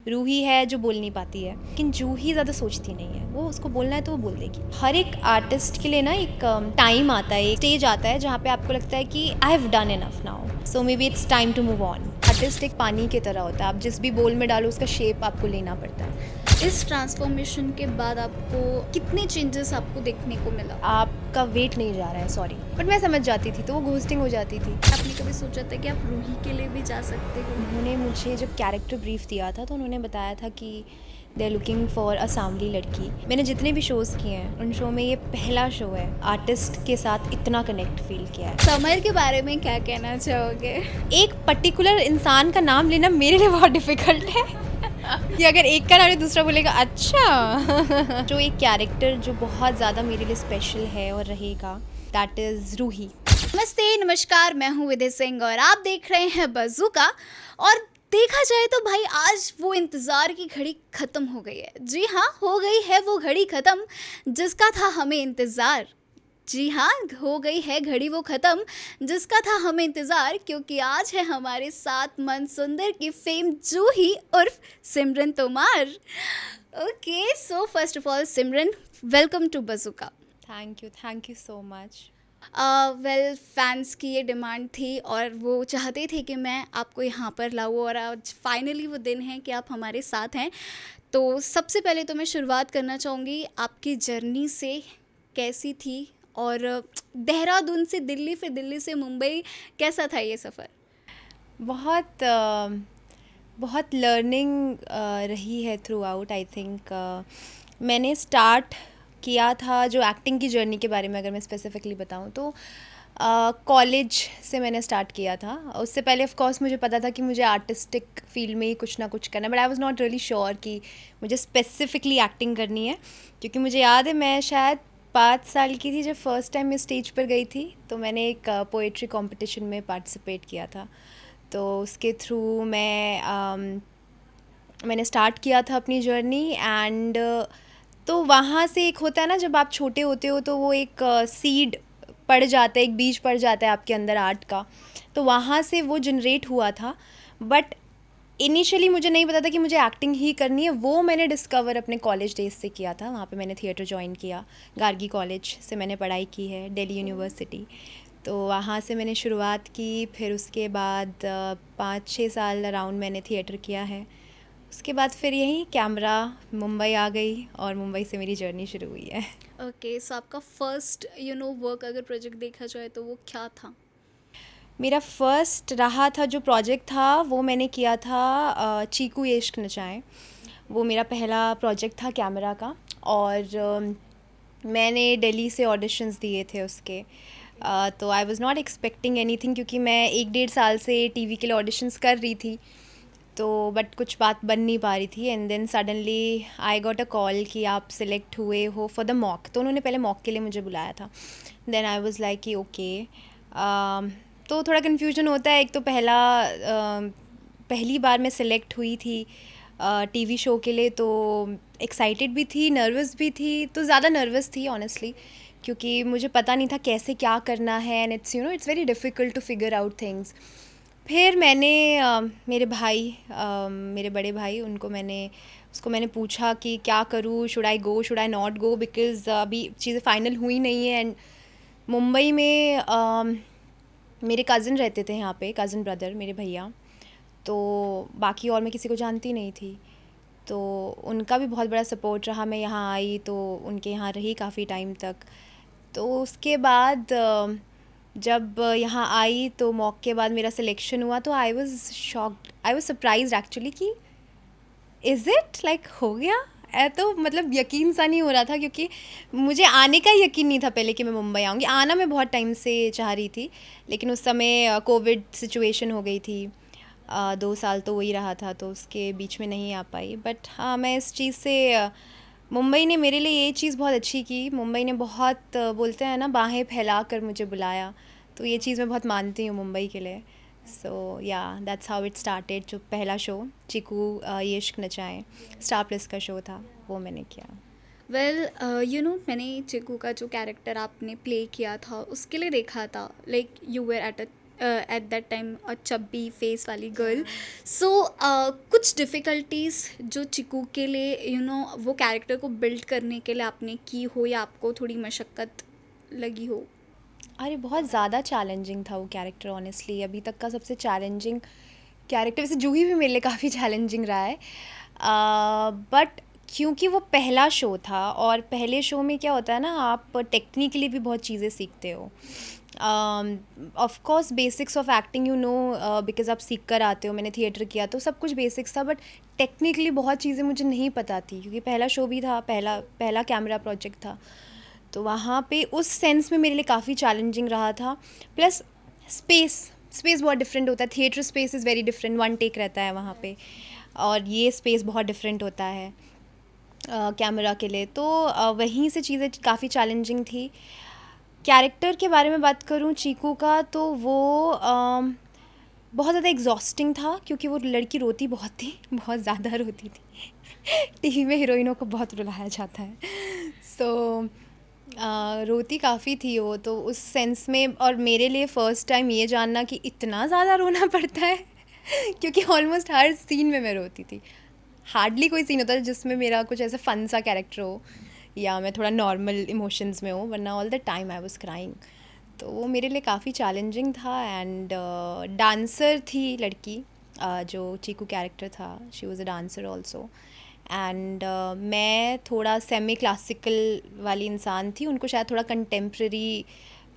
रूही है जो बोल नहीं पाती है, लेकिन जूही ज़्यादा सोचती नहीं है, वो उसको बोलना है तो वो बोल देगी। हर एक आर्टिस्ट के लिए ना एक टाइम आता है, एक स्टेज आता है जहाँ पे आपको लगता है कि I have done enough now, so maybe it's time to move on. Artist एक पानी की तरह होता है, आप जिस भी बोल में डालो उसका शेप आपको लेना पड़ता है। इस ट्रांसफॉर्मेशन के बाद आपको कितने चेंजेस आपको देखने को मिला? आपका वेट नहीं जा रहा है, सॉरी, बट मैं समझ जाती थी तो वो घोस्टिंग हो जाती थी। आपने कभी सोचा था कि आप रूही के लिए भी जा सकते हो? उन्होंने मुझे जब कैरेक्टर ब्रीफ दिया था तो उन्होंने बताया था कि they are looking for a सांवली लड़की। मैंने जितने भी शोज़ किए हैं उन शो में ये पहला शो है आर्टिस्ट के साथ इतना कनेक्ट फील किया है। समर के बारे में क्या कहना चाहोगे? एक पर्टिकुलर इंसान का नाम लेना मेरे लिए बहुत डिफ़िकल्ट है कि अगर एक का नाम है दूसरा बोलेगा अच्छा जो एक कैरेक्टर जो बहुत ज़्यादा मेरे लिए स्पेशल है और रहेगा, दैट इज़ रूही। नमस्ते, नमस्कार, मैं हूँ विधि सिंह और आप देख रहे हैं बज़ूका। और देखा जाए तो भाई आज वो इंतज़ार की घड़ी ख़त्म हो गई है। जी हाँ, हो गई है वो घड़ी ख़त्म जिसका था हमें इंतज़ार। जी हाँ, हो गई है घड़ी वो ख़त्म जिसका था हमें इंतज़ार, क्योंकि आज है हमारे साथ मन सुंदर की फेम जूही उर्फ Simran Tomar. Okay, so first of all Simran, welcome to bazooka. Thank you so much. Well fans की ये डिमांड थी और वो चाहते थे कि मैं आपको यहाँ पर लाऊँ और आज फाइनली वो दिन है कि आप हमारे साथ हैं। तो सबसे पहले तो मैं शुरुआत करना चाहूँगी आपकी जर्नी से, कैसी थी? और देहरादून से दिल्ली, फिर दिल्ली से मुंबई, कैसा था ये सफ़र? बहुत बहुत लर्निंग रही है थ्रू आउट, आई थिंक। मैंने स्टार्ट किया था जो एक्टिंग की जर्नी के बारे में अगर मैं स्पेसिफिकली बताऊं तो कॉलेज से मैंने स्टार्ट किया था। उससे पहले ऑफ कोर्स मुझे पता था कि मुझे आर्टिस्टिक फील्ड में ही कुछ ना कुछ करना है, but I was not really sure कि मुझे स्पेसिफिकली एक्टिंग करनी है। क्योंकि मुझे याद है मैं शायद 5 साल की थी जब फर्स्ट टाइम मैं स्टेज पर गई थी, तो मैंने एक पोएट्री कंपटीशन में पार्टिसिपेट किया था। तो उसके थ्रू मैंने स्टार्ट किया था अपनी जर्नी। एंड तो वहाँ से एक होता है ना, जब आप छोटे होते हो तो वो एक सीड पड़ जाता है, एक बीज पड़ जाता है आपके अंदर आर्ट का, तो वहाँ से वो जनरेट हुआ था। बट इनिशियली मुझे नहीं पता था कि मुझे एक्टिंग ही करनी है। वो मैंने डिस्कवर अपने कॉलेज डेज से किया था। वहाँ पे मैंने थिएटर ज्वाइन किया, गार्गी कॉलेज से मैंने पढ़ाई की है, दिल्ली यूनिवर्सिटी। तो वहाँ से मैंने शुरुआत की, फिर उसके बाद 5-6 साल अराउंड मैंने थिएटर किया है। उसके बाद फिर यही कैमरा, मुंबई आ गई और मुंबई से मेरी जर्नी शुरू हुई है। ओके, सो आपका फर्स्ट वर्क अगर प्रोजेक्ट देखा जाए तो वो क्या था? मेरा फर्स्ट रहा था जो प्रोजेक्ट था वो मैंने किया था चीकू ये इश्क नचाएं। वो मेरा पहला प्रोजेक्ट था कैमरा का। और मैंने दिल्ली से ऑडिशंस दिए थे उसके। तो I was not expecting anything, क्योंकि मैं 1-1.5 साल से टीवी के लिए ऑडिशंस कर रही थी, तो बट कुछ बात बन नहीं पा रही थी। And then suddenly I got a call कि आप सिलेक्ट हुए हो फॉर द मॉक। तो उन्होंने पहले मॉक के लिए मुझे बुलाया था। देन आई वाज लाइक कि ओके। तो थोड़ा कन्फ्यूजन होता है। एक तो पहली बार मैं सिलेक्ट हुई थी टीवी शो के लिए, तो एक्साइटेड भी थी, नर्वस भी थी। तो ज़्यादा नर्वस थी ऑनेस्टली, क्योंकि मुझे पता नहीं था कैसे क्या करना है। And it's very difficult to figure out things. फिर मैंने मेरे बड़े भाई, उसको मैंने पूछा कि क्या करूँ, should I go, should I not go, because अभी चीज़ें फाइनल हुई नहीं है। एंड मुंबई में मेरे कज़न रहते थे यहाँ पे, कज़न ब्रदर मेरे भैया, तो बाकी और मैं किसी को जानती नहीं थी। तो उनका भी बहुत बड़ा सपोर्ट रहा। मैं यहाँ आई तो उनके यहाँ रही काफ़ी टाइम तक। तो उसके बाद जब यहाँ आई तो मॉक के बाद मेरा सिलेक्शन हुआ, तो I was shocked, I was surprised actually कि इज़ इट लाइक हो गया। तो मतलब यकीन सा नहीं हो रहा था, क्योंकि मुझे आने का यकीन नहीं था पहले कि मैं मुंबई आऊँगी। आना मैं बहुत टाइम से चाह रही थी, लेकिन उस समय कोविड सिचुएशन हो गई थी। 2 साल तो वही रहा था, तो उसके बीच में नहीं आ पाई। बट हाँ, मैं इस चीज़ से मुंबई ने मेरे लिए ये चीज़ बहुत अच्छी की। मुंबई ने बहुत बोलते हैं ना, बाहें फैला कर मुझे बुलाया। तो ये चीज़ मैं बहुत मानती हूँ मुंबई के लिए। सो या दैट्स हाउ इट स्टार्टेड। जो पहला शो चीकू ये इश्क नचाएं, स्टार प्लस का शो था, वो मैंने किया। वेल मैंने चिकू का जो कैरेक्टर आपने प्ले किया था उसके लिए देखा था, like you were at a at that time और चब्बी फेस वाली गर्ल. सो कुछ डिफ़िकल्टीज़ जो चिकू के लिए वो कैरेक्टर को बिल्ड करने के लिए आपने की हो या आपको थोड़ी मशक्क़त लगी हो? अरे बहुत ज़्यादा चैलेंजिंग था वो कैरेक्टर, ऑनेस्टली अभी तक का सबसे चैलेंजिंग कैरेक्टर, वैसे जूही भी मेरे लिए काफ़ी चैलेंजिंग रहा है, बट क्योंकि वो पहला शो था और पहले शो में क्या होता है ना, आप टेक्निकली भी बहुत चीज़ें सीखते हो. Of course basics of acting you know, because आप सीख कर आते हो, मैंने थिएटर किया तो सब कुछ बेसिक्स था, बट टेक्निकली बहुत चीज़ें मुझे नहीं पता थी क्योंकि पहला शो भी था, पहला पहला कैमरा प्रोजेक्ट था. तो वहाँ पे उस सेंस में मेरे लिए काफ़ी चैलेंजिंग रहा था. प्लस स्पेस स्पेस बहुत डिफरेंट होता है. Theatre space is very different, one take रहता है वहाँ पे, और ये स्पेस बहुत डिफरेंट होता है कैमरा के लिए. तो वहीं से चीज़ें काफ़ी चैलेंजिंग थी. कैरेक्टर के बारे में बात करूँ चीकू का, तो वो बहुत ज़्यादा एग्जॉस्टिंग था क्योंकि वो लड़की रोती बहुत थी, बहुत ज़्यादा रोती थी. टीवी में हीरोइनों को बहुत रुलाया जाता है. सो रोती काफ़ी थी वो, तो उस सेंस में, और मेरे लिए फ़र्स्ट टाइम ये जानना कि इतना ज़्यादा रोना पड़ता है क्योंकि ऑलमोस्ट हर सीन में मैं रोती थी. हार्डली कोई सीन होता है जिसमें मेरा कुछ ऐसा फन सा कैरेक्टर हो या मैं थोड़ा नॉर्मल इमोशंस में हूँ, वरना all the time I was crying. तो वो मेरे लिए काफ़ी चैलेंजिंग था. एंड डांसर थी लड़की, जो चीकू कैरेक्टर था, she was a dancer also. And मैं थोड़ा सेमी क्लासिकल वाली इंसान थी, उनको शायद थोड़ा कंटेम्प्रेरी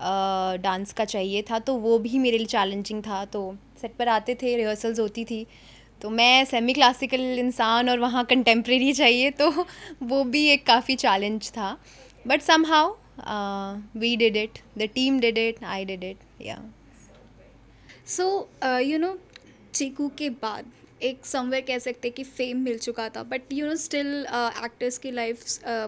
डांस का चाहिए था, तो वो भी मेरे लिए चैलेंजिंग था. तो सेट पर आते थे, रिहर्सल्स होती थी, तो मैं सेमी क्लासिकल इंसान और वहाँ कंटेम्प्रेरी चाहिए, तो वो भी एक काफ़ी चैलेंज था. But somehow we did it, the team did it, I did it, yeah. So चीकू के बाद एक समवेयर कह सकते हैं कि फेम मिल चुका था, बट स्टिल एक्टर्स की लाइफ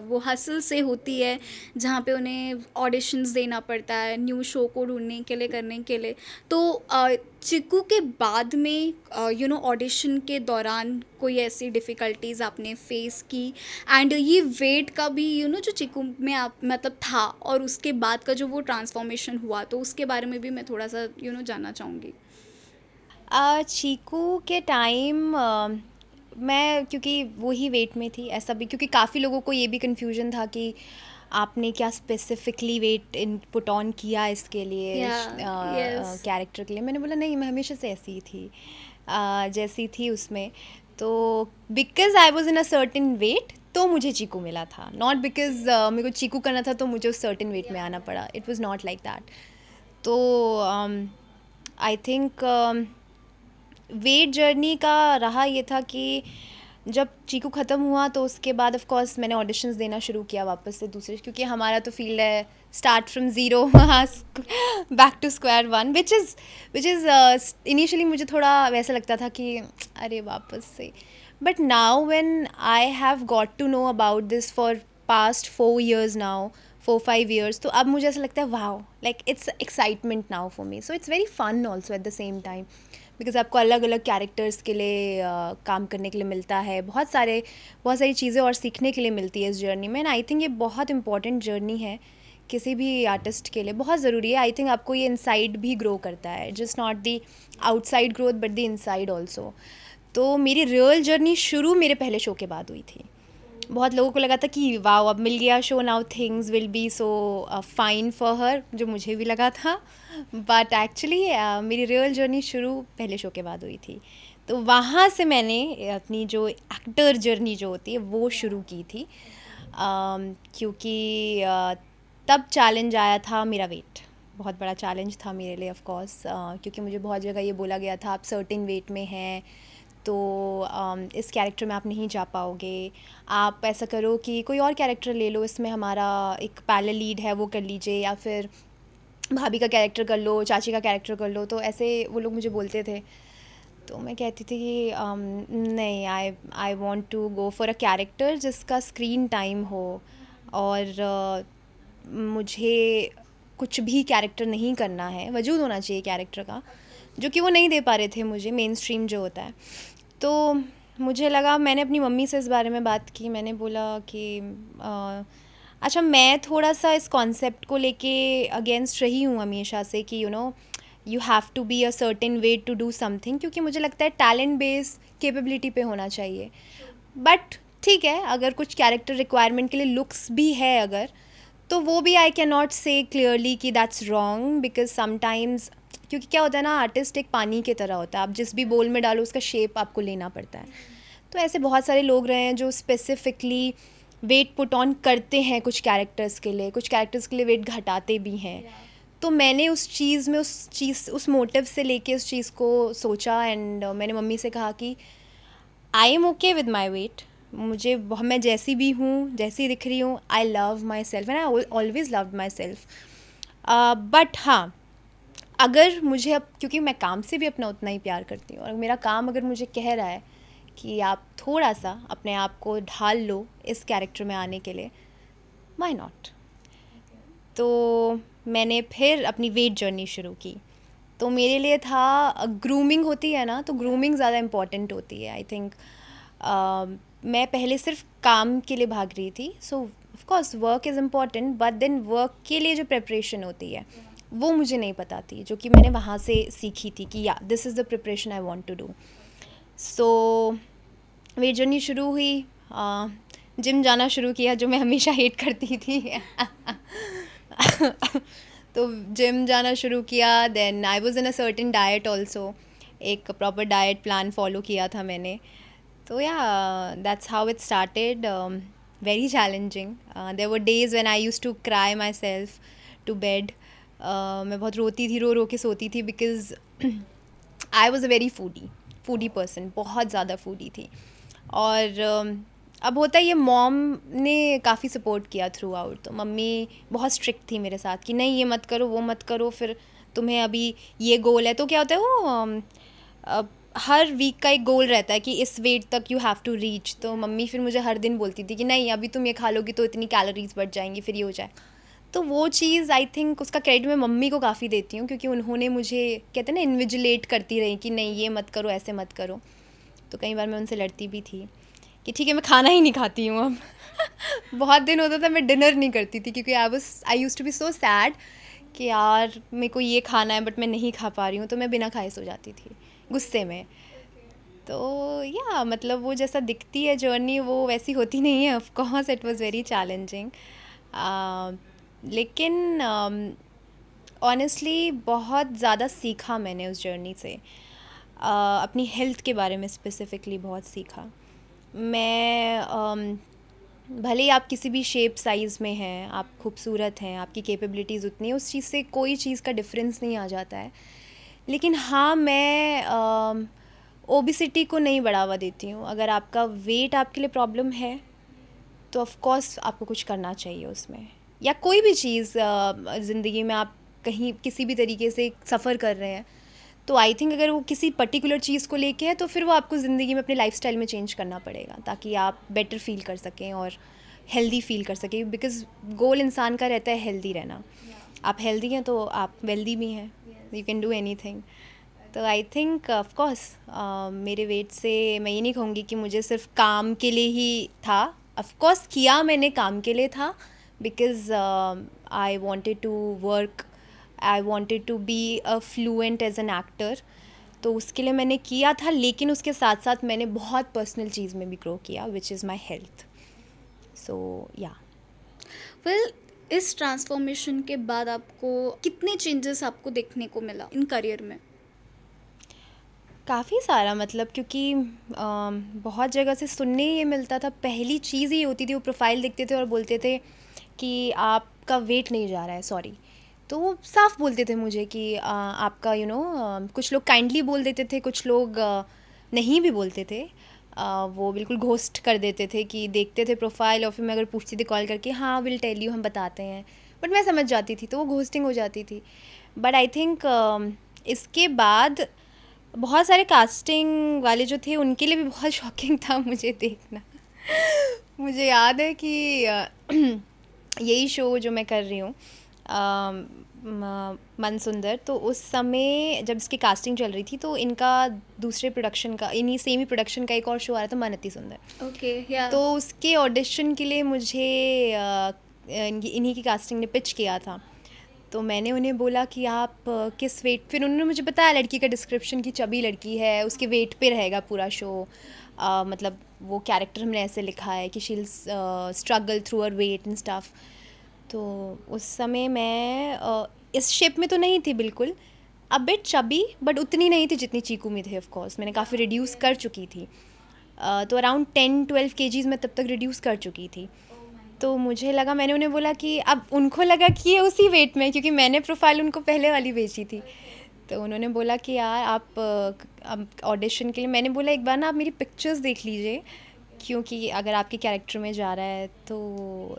वो हसल से होती है जहाँ पे उन्हें ऑडिशंस देना पड़ता है न्यू शो को ढूंढने के लिए, करने के लिए. तो चिकू के बाद में ऑडिशन के दौरान कोई ऐसी डिफ़िकल्टीज़ आपने फेस की, एंड ये वेट का भी जो चिकू में आप मतलब था और उसके बाद का जो वो ट्रांसफॉर्मेशन हुआ, तो उसके बारे में भी मैं थोड़ा सा जानना चाहूँगी. चीकू के टाइम मैं क्योंकि वो ही वेट में थी, ऐसा भी क्योंकि काफ़ी लोगों को ये भी कन्फ्यूजन था कि आपने क्या specifically weight in put on किया इसके लिए, यस. कैरेक्टर के लिए. मैंने बोला नहीं, मैं हमेशा से ऐसी ही थी, जैसी थी उसमें. तो because I was in a certain weight तो मुझे चीकू मिला था, नॉट बिकॉज मेरे को चीकू करना था तो मुझे उस सर्टेन वेट में आना पड़ा. It was not like that. तो आई थिंक वेट जर्नी का रहा ये था कि जब चीकू ख़त्म हुआ तो उसके बाद ऑफ कोर्स मैंने ऑडिशंस देना शुरू किया वापस से दूसरे, क्योंकि हमारा तो फील्ड है start from zero back to square one, which is initially मुझे थोड़ा वैसा लगता था कि अरे वापस से. But now when I have got to know about this for past 4 years now, 4-5 years, तो अब मुझे ऐसा लगता है wow, like it's excitement now for me. So it's very fun also at the same time, because आपको अलग अलग characters के लिए काम करने के लिए मिलता है, बहुत सारी चीज़ें और सीखने के लिए मिलती है इस जर्नी में. एंड आई थिंक ये बहुत इंपॉर्टेंट जर्नी है किसी भी आर्टिस्ट के लिए, बहुत ज़रूरी है. आई थिंक आपको ये इनसाइड भी ग्रो करता है, just not the outside growth but the inside also. तो मेरी रियल जर्नी शुरू मेरे पहले शो के बाद हुई थी. बहुत लोगों को लगा था कि वाओ अब मिल गया show, now things will be so fine for her, जो मुझे भी लगा था. बट एक्चुअली मेरी रियल जर्नी शुरू पहले शो के बाद हुई थी. तो वहाँ से मैंने अपनी जो एक्टर जर्नी जो होती है वो शुरू की थी, क्योंकि तब चैलेंज आया था मेरा वेट. बहुत बड़ा चैलेंज था मेरे लिए ऑफ कोर्स, क्योंकि मुझे बहुत जगह ये बोला गया था आप सर्टेन वेट में हैं तो इस कैरेक्टर में आप नहीं जा पाओगे, आप ऐसा करो कि कोई और कैरेक्टर ले लो, इसमें हमारा एक पैरेलल लीड है वो कर लीजिए, या फिर भाभी का कैरेक्टर कर लो, चाची का कैरेक्टर कर लो. तो ऐसे वो लोग मुझे बोलते थे, तो मैं कहती थी कि नहीं, I want to go for a character जिसका स्क्रीन टाइम हो, और मुझे कुछ भी कैरेक्टर नहीं करना है, वजूद होना चाहिए कैरेक्टर का, जो कि वो नहीं दे पा रहे थे मुझे, मेन स्ट्रीम जो होता है. तो मुझे लगा, मैंने अपनी मम्मी से इस बारे में बात की, मैंने बोला कि अच्छा मैं थोड़ा सा इस कॉन्सेप्ट को लेके अगेंस्ट रही हूँ हमेशा से कि you have to be a certain way to do something, क्योंकि मुझे लगता है टैलेंट बेस कैपेबिलिटी पे होना चाहिए. बट ठीक है, अगर कुछ कैरेक्टर रिक्वायरमेंट के लिए लुक्स भी है अगर, तो वो भी आई कैन नॉट से क्लियरली कि दैट्स रॉन्ग, बिकॉज समटाइम्स क्योंकि क्या होता है ना, आर्टिस्ट एक पानी की तरह होता है, आप जिस भी बोल में डालो उसका शेप आपको लेना पड़ता है. तो ऐसे बहुत सारे लोग रहे हैं जो स्पेसिफिकली वेट पुट ऑन करते हैं कुछ कैरेक्टर्स के लिए, कुछ कैरेक्टर्स के लिए वेट घटाते भी हैं. तो मैंने उस चीज़ में उस मोटिव से लेके उस चीज़ को सोचा, एंड मैंने मम्मी से कहा कि I am okay with my weight. मैं जैसी भी हूँ, जैसी दिख रही हूँ, I love my self and I always love my self. But हाँ, अगर मुझे अब, क्योंकि मैं काम से भी अपना उतना ही प्यार करती हूँ, और मेरा काम अगर मुझे कह रहा है कि आप थोड़ा सा अपने आप को ढाल लो इस कैरेक्टर में आने के लिए, व्हाई नॉट. तो मैंने फिर अपनी वेट जर्नी शुरू की. तो मेरे लिए था, ग्रूमिंग होती है ना, तो ग्रूमिंग ज़्यादा इम्पॉर्टेंट होती है आई थिंक. मैं पहले सिर्फ काम के लिए भाग रही थी. So of course work is important, but then work के लिए जो प्रिपरेशन होती है वो मुझे नहीं पता थी, जो कि मैंने वहाँ से सीखी थी कि या this is the preparation I want to do. So weight journey शुरू हुई. जिम जाना शुरू किया, जो मैं हमेशा हेट करती थी. तो जिम जाना शुरू किया. Then I was in a certain diet also, एक प्रॉपर डाइट प्लान फॉलो किया था मैंने. तो yeah that's how it started. Very challenging. There were days when I used to cry myself to bed. मैं बहुत रोती थी, रो रो के सोती थी, because I was a very foodie person, बहुत ज़्यादा फूडी थी. और अब होता है ये, मॉम ने काफ़ी सपोर्ट किया थ्रू आउट. तो मम्मी बहुत स्ट्रिक्ट थी मेरे साथ कि नहीं ये मत करो, वो मत करो, फिर तुम्हें अभी ये गोल है. तो क्या होता है वो हर वीक का एक गोल रहता है कि इस वेट तक यू हैव टू रीच. तो मम्मी फिर मुझे हर दिन बोलती थी कि नहीं अभी तुम ये खा लोगी तो इतनी कैलोरीज बढ़ जाएंगी, फिर ये हो जाए. तो वो चीज़ आई थिंक उसका क्रेडिट मैं मम्मी को काफ़ी देती हूँ, क्योंकि उन्होंने मुझे कहते हैं ना इन्विजिलेट करती रही कि नहीं ये मत करो, ऐसे मत करो. तो कई बार मैं उनसे लड़ती भी थी कि ठीक है मैं खाना ही नहीं खाती हूँ अब. बहुत दिन होता था मैं डिनर नहीं करती थी, क्योंकि I used to be so sad कि यार मेरे को ये खाना है बट मैं नहीं खा पा रही हूँ, तो मैं बिना खाए सो जाती थी गुस्से में. तो या मतलब वो जैसा दिखती है जर्नी वो वैसी होती नहीं है. Of course it was very challenging, लेकिन ऑनेस्टली बहुत ज़्यादा सीखा मैंने उस जर्नी से. अपनी हेल्थ के बारे में स्पेसिफ़िकली बहुत सीखा. मैं भले ही आप किसी भी शेप साइज़ में हैं, आप खूबसूरत हैं, आपकी कैपेबिलिटीज़ उतनी है, उस चीज़ से कोई चीज़ का डिफरेंस नहीं आ जाता है. लेकिन हाँ, मैं ओबिसिटी को नहीं बढ़ावा देती हूँ. अगर आपका वेट आपके लिए प्रॉब्लम है तो ऑफ कोर्स आपको कुछ करना चाहिए उसमें, या कोई भी चीज़ ज़िंदगी में आप कहीं किसी भी तरीके से सफ़र कर रहे हैं, तो आई थिंक अगर वो किसी पर्टिकुलर चीज़ को लेके है तो फिर वो आपको ज़िंदगी में अपने लाइफस्टाइल में चेंज करना पड़ेगा, ताकि आप बेटर फील कर सकें और हेल्दी फील कर सकें. बिकॉज़ गोल इंसान का रहता है हेल्दी रहना. आप हेल्दी हैं तो आप वेल्दी भी हैं, यू कैन डू एनीथिंग. तो आई थिंक ऑफ कोर्स मेरे वेट से मैं ये नहीं कहूँगी कि मुझे सिर्फ काम के लिए ही था. ऑफ कोर्स किया मैंने काम के लिए था, because I wanted to work, I wanted to be a fluent as an actor. तो उसके लिए मैंने किया था, लेकिन उसके साथ साथ मैंने बहुत पर्सनल चीज़ में भी ग्रो किया, विच इज़ माई हेल्थ. सो या वेल, इस ट्रांसफॉर्मेशन के बाद आपको कितने चेंजेस आपको देखने को मिला इन करियर में? काफ़ी सारा, मतलब क्योंकि बहुत जगह से सुनने ये मिलता था. पहली चीज़ ये होती थी, वो प्रोफाइल देखते थे और बोलते थे कि आपका वेट नहीं जा रहा है, सॉरी. तो वो साफ बोलते थे मुझे कि आपका कुछ लोग काइंडली बोल देते थे, कुछ लोग नहीं भी बोलते थे. वो बिल्कुल घोस्ट कर देते थे कि देखते थे प्रोफाइल और फिर मैं अगर पूछती थी कॉल करके, हाँ विल टेल यू, हम बताते हैं, बट मैं समझ जाती थी, तो वो घोस्टिंग हो जाती थी. बट आई थिंक इसके बाद बहुत सारे कास्टिंग वाले जो थे उनके लिए भी बहुत शॉकिंग था मुझे देखना. मुझे याद है कि यही शो जो मैं कर रही हूँ, मन सुंदर, तो उस समय जब इसकी कास्टिंग चल रही थी तो इनका दूसरे प्रोडक्शन का, इन्हीं सेम ही प्रोडक्शन का एक और शो आ रहा था, मन अति सुंदर. ओके, या तो उसके ऑडिशन के लिए मुझे इन्हीं की कास्टिंग ने पिच किया था. तो मैंने उन्हें बोला कि आप किस वेट, फिर उन्होंने मुझे बताया लड़की का डिस्क्रिप्शन कि चबी लड़की है, उसके वेट पे रहेगा पूरा शो। मतलब वो कैरेक्टर हमने ऐसे लिखा है कि she'll struggle through her weight and stuff. तो उस समय मैं इस शेप में तो नहीं थी बिल्कुल, अ बिट चबी, बट उतनी नहीं थी जितनी चीकू में थी। ऑफ कोर्स मैंने काफ़ी रिड्यूस कर चुकी थी। तो अराउंड 10-12 केजीज़ मैं तब तक रिड्यूस कर चुकी थी। तो मुझे लगा, मैंने उन्हें बोला कि अब उनको लगा कि ये उसी वेट में, क्योंकि मैंने प्रोफाइल उनको पहले वाली भेजी थी। तो उन्होंने बोला कि यार आप ऑडिशन के लिए, मैंने बोला एक बार ना आप मेरी पिक्चर्स देख लीजिए, क्योंकि अगर आपके कैरेक्टर में जा रहा है। तो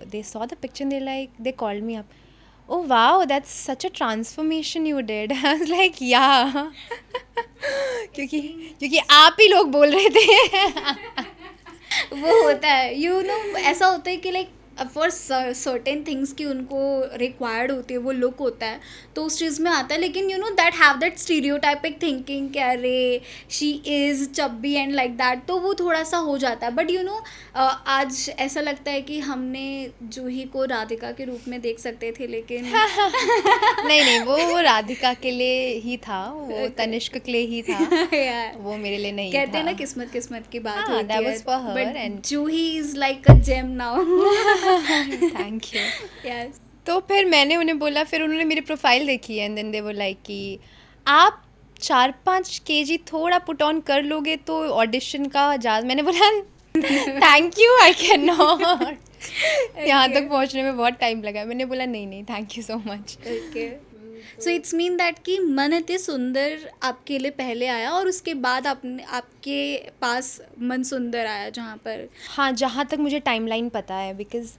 they saw the picture, they like, they called me up, oh wow, that's such a transformation you did. I was like yeah. क्योंकि आप ही लोग बोल रहे थे। वो होता है ऐसा होता है कि लाइक फॉर सर्टेन थिंग्स की उनको रिक्वायर्ड होती है, वो लुक होता है, तो उस चीज़ में आता है। लेकिन that have that stereotypic thinking कि अरे she is चब्बी and like that, तो वो थोड़ा सा हो जाता है। बट आज ऐसा लगता है कि हमने जूही को राधिका के रूप में देख सकते थे, लेकिन नहीं, वो राधिका के लिए ही था, वो तनिष्क के लिए ही था। यार वो मेरे लिए नहीं कहते हैं था। ना, किस्मत की बात हाँ, होती that है, was for her but and- Juhi is like a gem now. Thank you. Yes. तो फिर मैंने उन्हें बोला, फिर उन्होंने मेरी प्रोफाइल देखी and then they were like कि आप 4-5 केजी थोड़ा पुट ऑन कर लोगे तो ऑडिशन का जाज। मैंने बोला thank you, I can not. यहाँ तक पहुँचने में बहुत टाइम लगा। मैंने बोला नहीं, thank you so much. Okay, so it's mean that कि मन अति सुंदर आपके लिए पहले आया और उसके बाद आपके पास मन सुंदर आया, जहाँ पर हाँ, जहाँ तक मुझे टाइमलाइन पता है, बिकॉज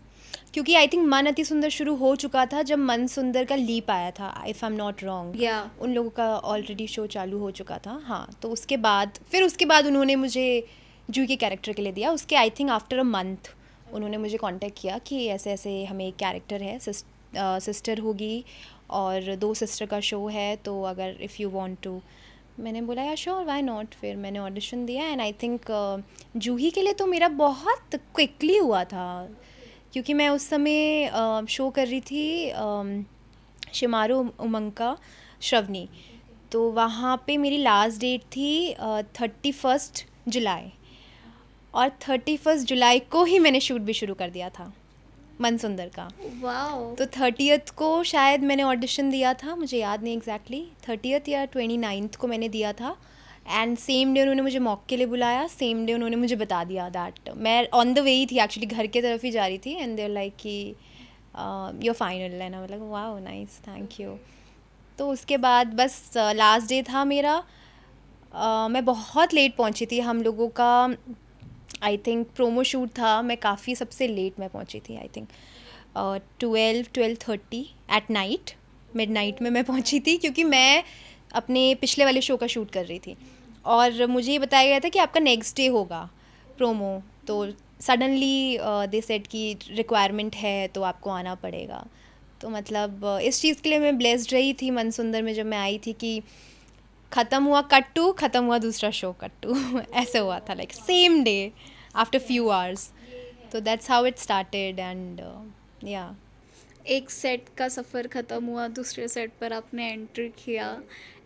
क्योंकि आई थिंक मन अति सुंदर शुरू हो चुका था जब मन सुंदर का लीप आया था, if I am not wrong. या उन लोगों का ऑलरेडी शो चालू हो चुका था। हाँ, तो उसके बाद उन्होंने मुझे जूही के कैरेक्टर के लिए दिया। उसके I think after a month उन्होंने मुझे कांटेक्ट किया कि ऐसे ऐसे हमें एक कैरेक्टर है, सिस्टर होगी और 2 सिस्टर का शो है, तो अगर इफ़ यू वांट टू। मैंने बोला या श्योर, व्हाई नॉट। फिर मैंने ऑडिशन दिया एंड आई थिंक जूही के लिए तो मेरा बहुत क्विकली हुआ था, क्योंकि मैं उस समय शो कर रही थी शिमारू उमंग का श्रवनी। तो वहाँ पे मेरी लास्ट डेट थी 31 जुलाई, और 31 जुलाई को ही मैंने शूट भी शुरू कर दिया था मन सुंदर का। वाओ, तो 30th को शायद मैंने ऑडिशन दिया था, मुझे याद नहीं एग्जैक्टली, 30th या 29th को मैंने दिया था। एंड सेम डे उन्होंने मुझे मॉक के लिए बुलाया, सेम डे उन्होंने मुझे बता दिया दैट मैं ऑन द वे ही थी, एक्चुअली घर की तरफ ही जा रही थी। एंड देयर लाइक कि your final, and I was like wow nice, thank you. तो उसके बाद बस लास्ट डे था मेरा। मैं बहुत लेट पहुंची थी। हम लोगों का आई थिंक प्रोमो शूट था, मैं काफ़ी सबसे लेट मैं पहुंची थी। I think 12:30 at night, midnight में मैं पहुंची थी, क्योंकि मैं अपने पिछले वाले शो का शूट कर रही थी और मुझे ये बताया गया था कि आपका नेक्स्ट डे होगा प्रोमो। तो सडनली दे सेड कि रिक्वायरमेंट है तो आपको आना पड़ेगा। तो मतलब इस चीज़ के लिए मैं ब्लेस्ड रही थी मन सुंदर में जब मैं आई थी कि ख़त्म हुआ कट टू, ख़त्म हुआ दूसरा शो कट टू ऐसे हुआ था, like same day after few hours. तो that's how it started and या एक सेट का सफ़र ख़त्म हुआ, दूसरे सेट पर आपने एंट्री किया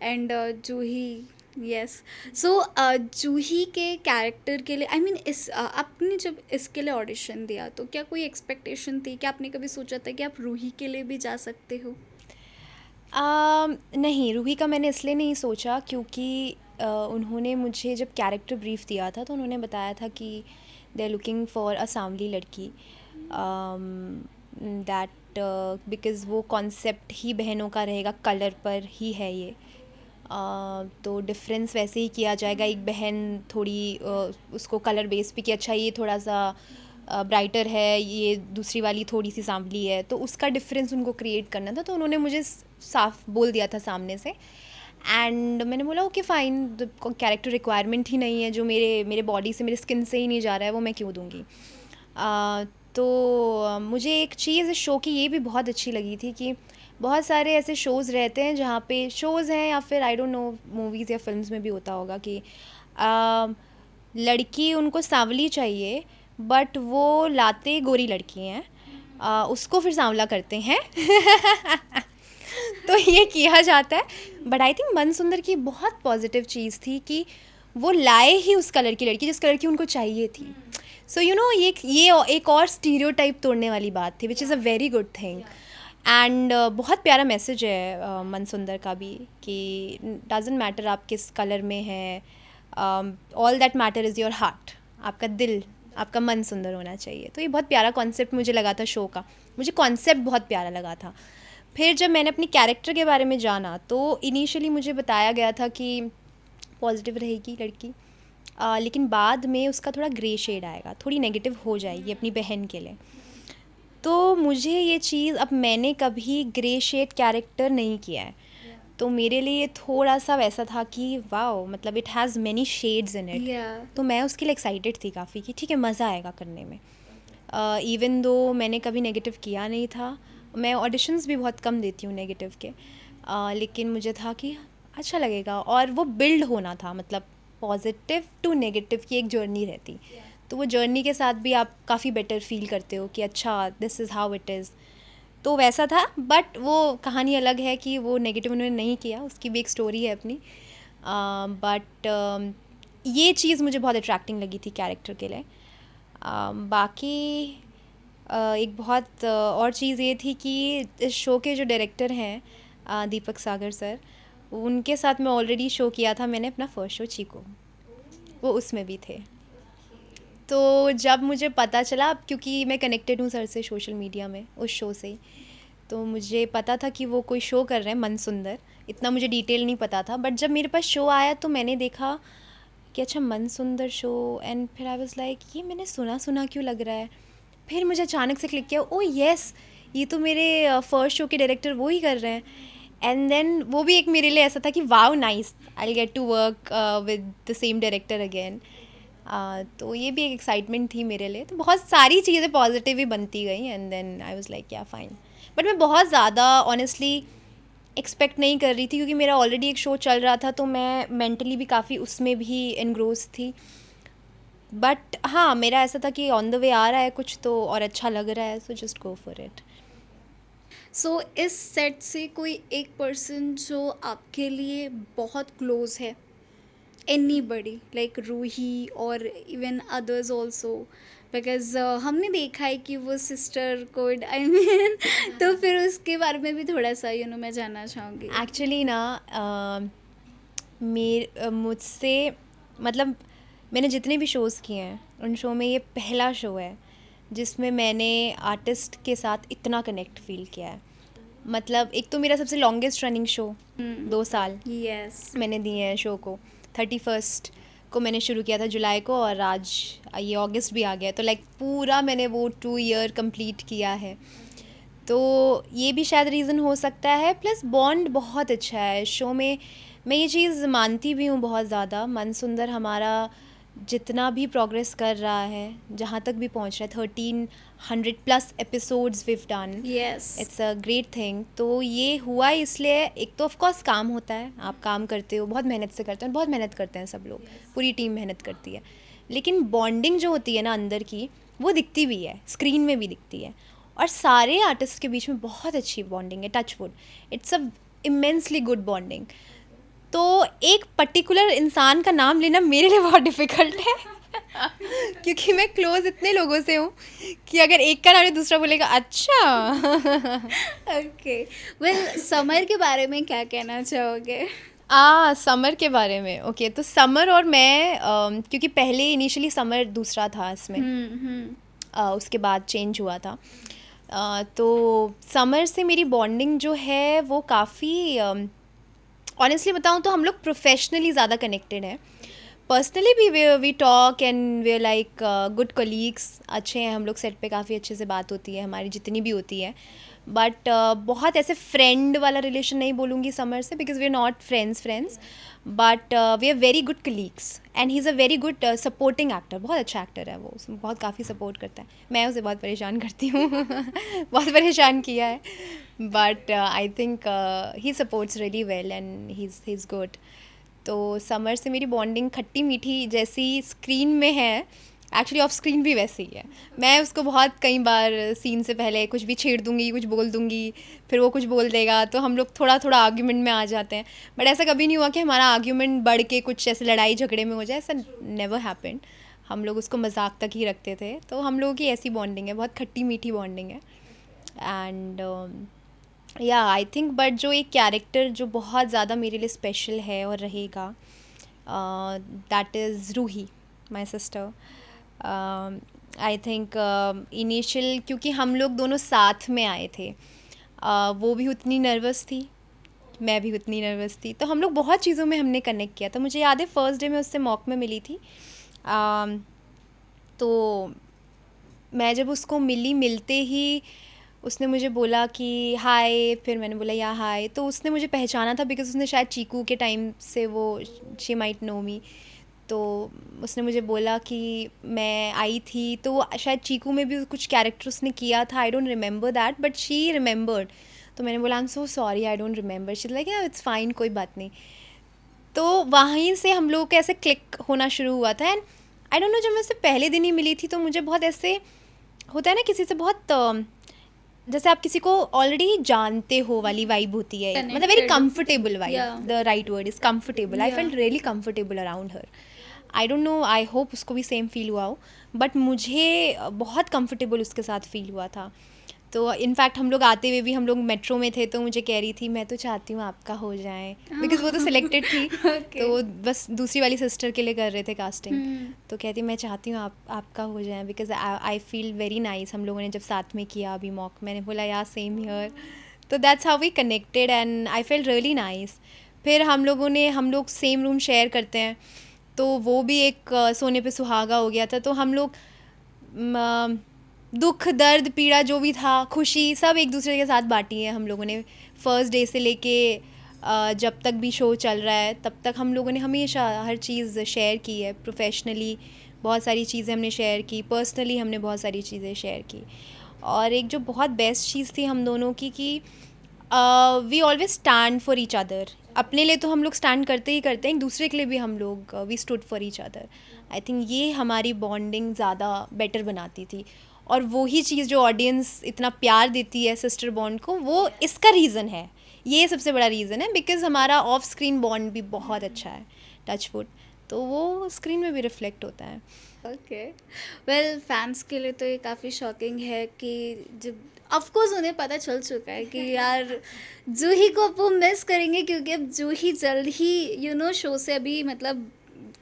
एंड जूही, यस। सो जूही के कैरेक्टर के लिए आपने जब इसके लिए ऑडिशन दिया तो क्या कोई एक्सपेक्टेशन थी कि आपने कभी सोचा था कि आप रूही के लिए भी जा सकते हो? नहीं, रूही का मैंने इसलिए नहीं सोचा क्योंकि उन्होंने मुझे जब कैरेक्टर ब्रीफ दिया था तो उन्होंने बताया था कि they are looking for a सांवली लड़की, दैट बिकॉज़ वो कॉन्सेप्ट ही बहनों का रहेगा, कलर पर ही है ये। तो डिफरेंस वैसे ही किया जाएगा, एक बहन थोड़ी उसको कलर बेस पे कि अच्छा ये थोड़ा सा ब्राइटर है, ये दूसरी वाली थोड़ी सी सांवली है, तो उसका डिफरेंस उनको क्रिएट करना था। तो उन्होंने मुझे साफ बोल दिया था सामने से एंड मैंने बोला ओके फ़ाइन, कैरेक्टर रिक्वायरमेंट ही नहीं है, जो मेरे बॉडी से, मेरे स्किन से ही नहीं जा रहा है, वो मैं क्यों दूँगी। तो मुझे एक चीज़ इस शो की ये भी बहुत अच्छी लगी थी कि बहुत सारे ऐसे शोज़ रहते हैं जहाँ पे शोज़ हैं या फिर आई डोंट नो मूवीज़ या फिल्म्स में भी होता होगा कि लड़की उनको सांवली चाहिए बट वो लाते गोरी लड़की हैं, उसको फिर सांवला करते हैं। तो ये किया जाता है। बट आई थिंक मन सुंदर की बहुत पॉजिटिव चीज़ थी कि वो लाए ही उस कलर की लड़की जिस कलर की उनको चाहिए थी। सो यू नो ये एक और स्टीरियोटाइप तोड़ने वाली बात थी, which is a very good thing. And बहुत प्यारा मैसेज है मन सुंदर का भी कि डजेंट मैटर आप किस कलर में हैं, all that matter is your heart, आपका दिल, आपका मन सुंदर होना चाहिए। तो ये बहुत प्यारा कॉन्सेप्ट मुझे लगा था शो का, मुझे कॉन्सेप्ट बहुत प्यारा लगा था। फिर जब मैंने अपनी कैरेक्टर के बारे में जाना तो इनिशियली मुझे बताया गया था कि पॉजिटिव रहेगी लड़की, लेकिन बाद में उसका थोड़ा ग्रे शेड आएगा, थोड़ी नेगेटिव हो जाएगी अपनी बहन के लिए। तो मुझे ये चीज़, अब मैंने कभी ग्रे शेड कैरेक्टर नहीं किया है, तो मेरे लिए थोड़ा सा वैसा था कि वाओ, मतलब it has many shades in it. तो मैं उसके लिए एक्साइटेड थी काफ़ी कि ठीक है, मज़ा आएगा करने में। इवन दो मैंने कभी नेगेटिव किया नहीं था, मैं ऑडिशंस भी बहुत कम देती हूँ नेगेटिव के, लेकिन मुझे था कि अच्छा लगेगा, और वो बिल्ड होना था, मतलब पॉजिटिव टू नेगेटिव की एक जर्नी रहती, तो वो जर्नी के साथ भी आप काफ़ी बेटर फील करते हो कि अच्छा this is how it is. तो वैसा था, बट वो कहानी अलग है कि वो नेगेटिव उन्होंने नहीं किया, उसकी भी एक स्टोरी है अपनी। बट ये चीज़ मुझे बहुत अट्रैक्टिंग लगी थी कैरेक्टर के लिए। बाकी एक बहुत और चीज़ ये थी कि इस शो के जो डायरेक्टर हैं दीपक सागर सर, उनके साथ मैं ऑलरेडी शो किया था मैंने अपना फर्स्ट शो चीको, वो उसमें भी थे। तो जब मुझे पता चला, अब क्योंकि मैं कनेक्टेड हूँ सर से सोशल मीडिया में उस शो से ही, तो मुझे पता था कि वो कोई शो कर रहे हैं मन सुंदर, इतना मुझे डिटेल नहीं पता था। बट जब मेरे पास शो आया तो मैंने देखा कि अच्छा मन सुंदर शो, एंड फिर आई वाज लाइक ये मैंने सुना सुना क्यों लग रहा है। फिर मुझे अचानक से क्लिक किया, ओ येस, ये तो मेरे फर्स्ट शो के डायरेक्टर वो ही कर रहे हैं। एंड देन वो भी एक मेरे लिए ऐसा था कि wow nice, I will get to work with the same director again. तो ये भी एक एक्साइटमेंट थी मेरे लिए। तो बहुत सारी चीज़ें पॉजिटिव ही बनती गई, and then I was like yeah fine. But मैं बहुत ज़्यादा ऑनेस्टली एक्सपेक्ट नहीं कर रही थी, क्योंकि मेरा ऑलरेडी एक शो चल रहा था, तो मैं मेंटली भी काफ़ी उसमें भी एनग्रोस थी। बट हाँ, मेरा ऐसा था कि ऑन द वे आ रहा है कुछ तो, और अच्छा लग रहा है, so just go for it. So इस सेट से कोई एक पर्सन जो आपके लिए बहुत क्लोज है, anybody like रूही और इवन अदर्स ऑल्सो, बिकॉज हमने देखा है कि वो सिस्टर कोड आई मीन तो फिर उसके बारे में भी थोड़ा सा मैं जानना चाहूँगी। एक्चुअली ना मुझसे, मतलब मैंने जितने भी शोज़ किए हैं उन शो में ये पहला शो है जिसमें मैंने आर्टिस्ट के साथ इतना कनेक्ट फील किया है। मतलब एक तो मेरा सबसे लॉन्गेस्ट रनिंग शो 2 साल यस मैंने दिए हैं शो को। 31 को मैंने शुरू किया था जुलाई को, और आज ये अगस्त भी आ गया, तो लाइक पूरा मैंने वो 2 ईयर कंप्लीट किया है। तो ये भी शायद रीज़न हो सकता है, प्लस बॉन्ड बहुत अच्छा है शो में। मैं ये चीज़ मानती भी हूँ बहुत ज़्यादा। मन सुंदर हमारा जितना भी प्रोग्रेस कर रहा है, जहाँ तक भी पहुँच रहा है, 1300+ episodes we've done, yes it's a great thing. तो ये हुआ इसलिए, एक तो ऑफकोर्स काम होता है, आप काम करते हो, बहुत मेहनत से करते हैं, बहुत मेहनत करते हैं सब लोग, पूरी टीम मेहनत करती है, लेकिन बॉन्डिंग जो होती है ना अंदर की, वो दिखती भी है, स्क्रीन में भी दिखती है, और सारे आर्टिस्ट के बीच में बहुत अच्छी बॉन्डिंग है, touch wood, it's a immensely good bonding. तो एक पर्टिकुलर इंसान का नाम लेना मेरे लिए बहुत डिफ़िकल्ट है क्योंकि मैं क्लोज इतने लोगों से हूँ कि अगर एक का नाम है दूसरा बोलेगा अच्छा। ओके वेल समर के बारे में क्या कहना चाहोगे? समर के बारे में ओके। तो समर और मैं क्योंकि पहले इनिशियली समर दूसरा था इसमें, उसके बाद चेंज हुआ था। तो समर से मेरी बॉन्डिंग जो है वो काफ़ी, ऑनेस्टली बताऊँ तो हम लोग प्रोफेशनली ज़्यादा कनेक्टेड हैं। पर्सनली भी we talk and we like good colleagues, अच्छे हैं हम लोग, सेट पे काफ़ी अच्छे से बात होती है हमारी जितनी भी होती है। बट बहुत ऐसे फ्रेंड वाला रिलेशन नहीं बोलूँगी समर से, because we are not friends, but we are very good colleagues, and he is a very good supporting actor. बहुत अच्छा एक्टर है वो, बहुत काफ़ी सपोर्ट करता है। मैं उसे बहुत परेशान करती हूँ बहुत परेशान किया है, but I think he supports really well and he is good. तो समर से मेरी बॉन्डिंग खट्टी मीठी जैसी स्क्रीन में है, एक्चुअली ऑफ स्क्रीन भी वैसे ही है. मैं उसको बहुत कई बार सीन से पहले कुछ भी छेड़ दूंगी, कुछ बोल दूंगी, फिर वो कुछ बोल देगा, तो हम लोग थोड़ा थोड़ा आर्ग्यूमेंट में आ जाते हैं. बट ऐसा कभी नहीं हुआ कि हमारा आर्ग्यूमेंट बढ़ के कुछ ऐसे लड़ाई झगड़े में हो जाए. ऐसा नेवर हैपेंड. हम लोग उसको मजाक तक ही रखते थे. तो हम लोगों की ऐसी बॉन्डिंग है, बहुत खट्टी मीठी बॉन्डिंग है. एंड या आई थिंक बट जो एक कैरेक्टर जो बहुत ज़्यादा मेरे लिए स्पेशल है और रहेगा, that is Ruhi, my sister. I think initial क्योंकि हम लोग दोनों साथ में आए थे, वो भी उतनी नर्वस थी, मैं भी उतनी नर्वस थी, तो हम लोग बहुत चीज़ों में हमने कनेक्ट किया था. मुझे याद है फर्स्ट डे मैं उससे मॉक में मिली थी. तो मैं जब उसको मिलते ही उसने मुझे बोला कि हाय, फिर मैंने बोला या हाय. तो उसने मुझे पहचाना था बिकॉज उसने शायद चीकू के टाइम से वो शी माइट नो मी. तो उसने मुझे बोला कि मैं आई थी, तो शायद चीकू में भी कुछ कैरेक्टर उसने किया था. I don't remember that but she remembered. तो मैंने बोला I am so sorry, I don't remember. She like या इट्स फाइन, कोई बात नहीं. तो वहीं से हम लोग का ऐसे क्लिक होना शुरू हुआ था. एंड आई डोंट नो, जब मैं उससे पहले दिन ही मिली थी तो मुझे बहुत ऐसे होता है ना किसी से बहुत जैसे आप किसी को ऑलरेडी जानते हो वाली वाइब होती है, मतलब very comfortable vibe. The right word is comfortable. I felt really comfortable around her. I don't know, I hope उसको भी सेम फील हुआ हो, बट मुझे बहुत कंफर्टेबल उसके साथ फील हुआ था. तो इनफैक्ट हम लोग आते हुए भी हम लोग मेट्रो में थे, तो मुझे कह रही थी मैं तो चाहती हूँ आपका हो जाए, बिकॉज वो तो सिलेक्टेड थी. तो वो बस दूसरी वाली सिस्टर के लिए कर रहे थे कास्टिंग. तो कहती मैं चाहती हूँ आपका हो जाए, because I feel very nice. हम लोगों ने जब साथ में किया अभी मॉक, मैंने बोला यार सेम हियर. तो that's how we connected and I felt really nice. फिर हम लोग सेम रूम शेयर करते हैं, तो वो भी एक सोने पे सुहागा हो गया था. तो हम लोग दुख दर्द पीड़ा जो भी था, खुशी, सब एक दूसरे के साथ बांटी है हम लोगों ने. फर्स्ट डे से लेके जब तक भी शो चल रहा है तब तक हम लोगों ने हमेशा हर चीज़ शेयर की है. प्रोफेशनली बहुत सारी चीज़ें हमने शेयर की, पर्सनली हमने बहुत सारी चीज़ें शेयर की. और एक जो बहुत बेस्ट चीज़ थी हम दोनों की कि we always stand for each other. अपने लिए तो हम लोग स्टैंड करते ही करते हैं, एक दूसरे के लिए भी हम लोग we stood for each other. I think ये हमारी बॉन्डिंग ज़्यादा बेटर बनाती थी. और वही चीज़ जो ऑडियंस इतना प्यार देती है सिस्टर बॉन्ड को, वो इसका रीज़न है. ये सबसे बड़ा रीज़न है, बिकॉज हमारा ऑफ स्क्रीन बॉन्ड भी बहुत अच्छा है, टच वुड. तो वो स्क्रीन में भी रिफ्लेक्ट होता है. ओके, वेल फैंस के लिए तो ये काफ़ी शॉकिंग है कि जब ऑफकोर्स उन्हें पता चल चुका है कि यार जूही को अब वो मिस करेंगे, क्योंकि अब जूही जल्द ही शो से अभी मतलब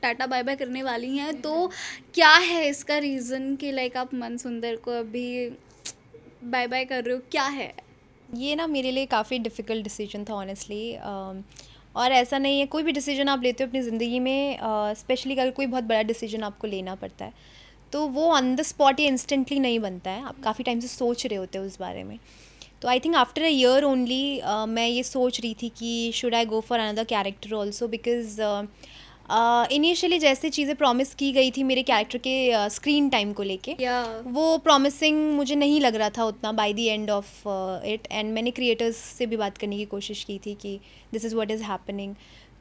टाटा बाय बाय करने वाली हैं. तो क्या है इसका रीज़न कि लाइक आप मनसुंदर को अभी बाय बाय कर रहे हो, क्या है? ये ना मेरे लिए काफ़ी डिफ़िकल्ट डिसीजन था ऑनेस्टली. और ऐसा नहीं है, कोई भी डिसीजन आप लेते हो अपनी ज़िंदगी में, स्पेशली अगर कोई बहुत बड़ा डिसीजन आपको लेना पड़ता है, तो वो ऑन द स्पॉट या इंस्टेंटली नहीं बनता है. आप काफ़ी टाइम से सोच रहे होते हो उस बारे में. तो I think after a year only मैं ये सोच रही थी कि should I go for another character also, because initially जैसे चीज़ें प्रॉमिस की गई थी मेरे कैरेक्टर के स्क्रीन टाइम को लेके, वो प्रॉमिसिंग मुझे नहीं लग रहा था उतना by the end of it. And मैंने क्रिएटर्स से भी बात करने की कोशिश की थी कि this is what is happening.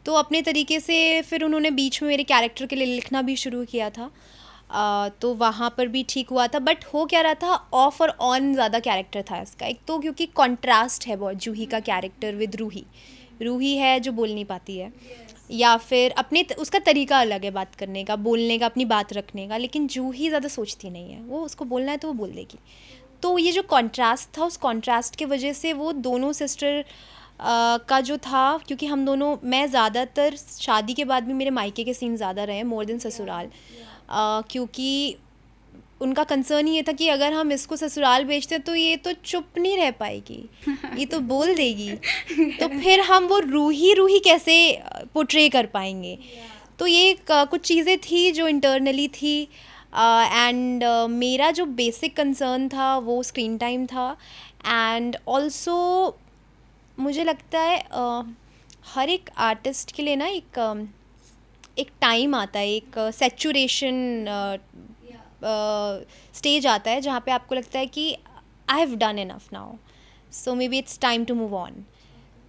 तो अपने तरीके से फिर उन्होंने बीच में मेरे कैरेक्टर के लिए लिखना भी शुरू किया था. तो वहाँ पर भी ठीक हुआ था. बट हो क्या रहा था, ऑफ और ऑन ज़्यादा कैरेक्टर था इसका. एक तो क्योंकि कॉन्ट्रास्ट है बहुत जूही का कैरेक्टर विद रूही है जो बोल नहीं पाती है, या फिर उसका तरीका अलग है बात करने का, बोलने का, अपनी बात रखने का. लेकिन जूही ज़्यादा सोचती नहीं है, वो उसको बोलना है तो वो बोल देगी. तो ये जो कॉन्ट्रास्ट था, उस कॉन्ट्रास्ट के वजह से वो दोनों सिस्टर का जो था, क्योंकि हम दोनों, मैं ज़्यादातर शादी के बाद भी मेरे मायके के सीन ज़्यादा रहे मोर देन ससुराल. क्योंकि उनका कंसर्न ये था कि अगर हम इसको ससुराल भेजते तो ये तो चुप नहीं रह पाएगी, ये तो बोल देगी, तो फिर हम वो रूही कैसे पोर्ट्रे कर पाएंगे. तो ये कुछ चीज़ें थी जो इंटरनली थी. एंड मेरा जो बेसिक कंसर्न था वो स्क्रीन टाइम था. एंड ऑल्सो मुझे लगता है हर एक आर्टिस्ट के लिए ना एक टाइम आता है, एक सैचुरेशन स्टेज आता है जहाँ पे आपको लगता है कि I have done enough now, so maybe it's time to move on.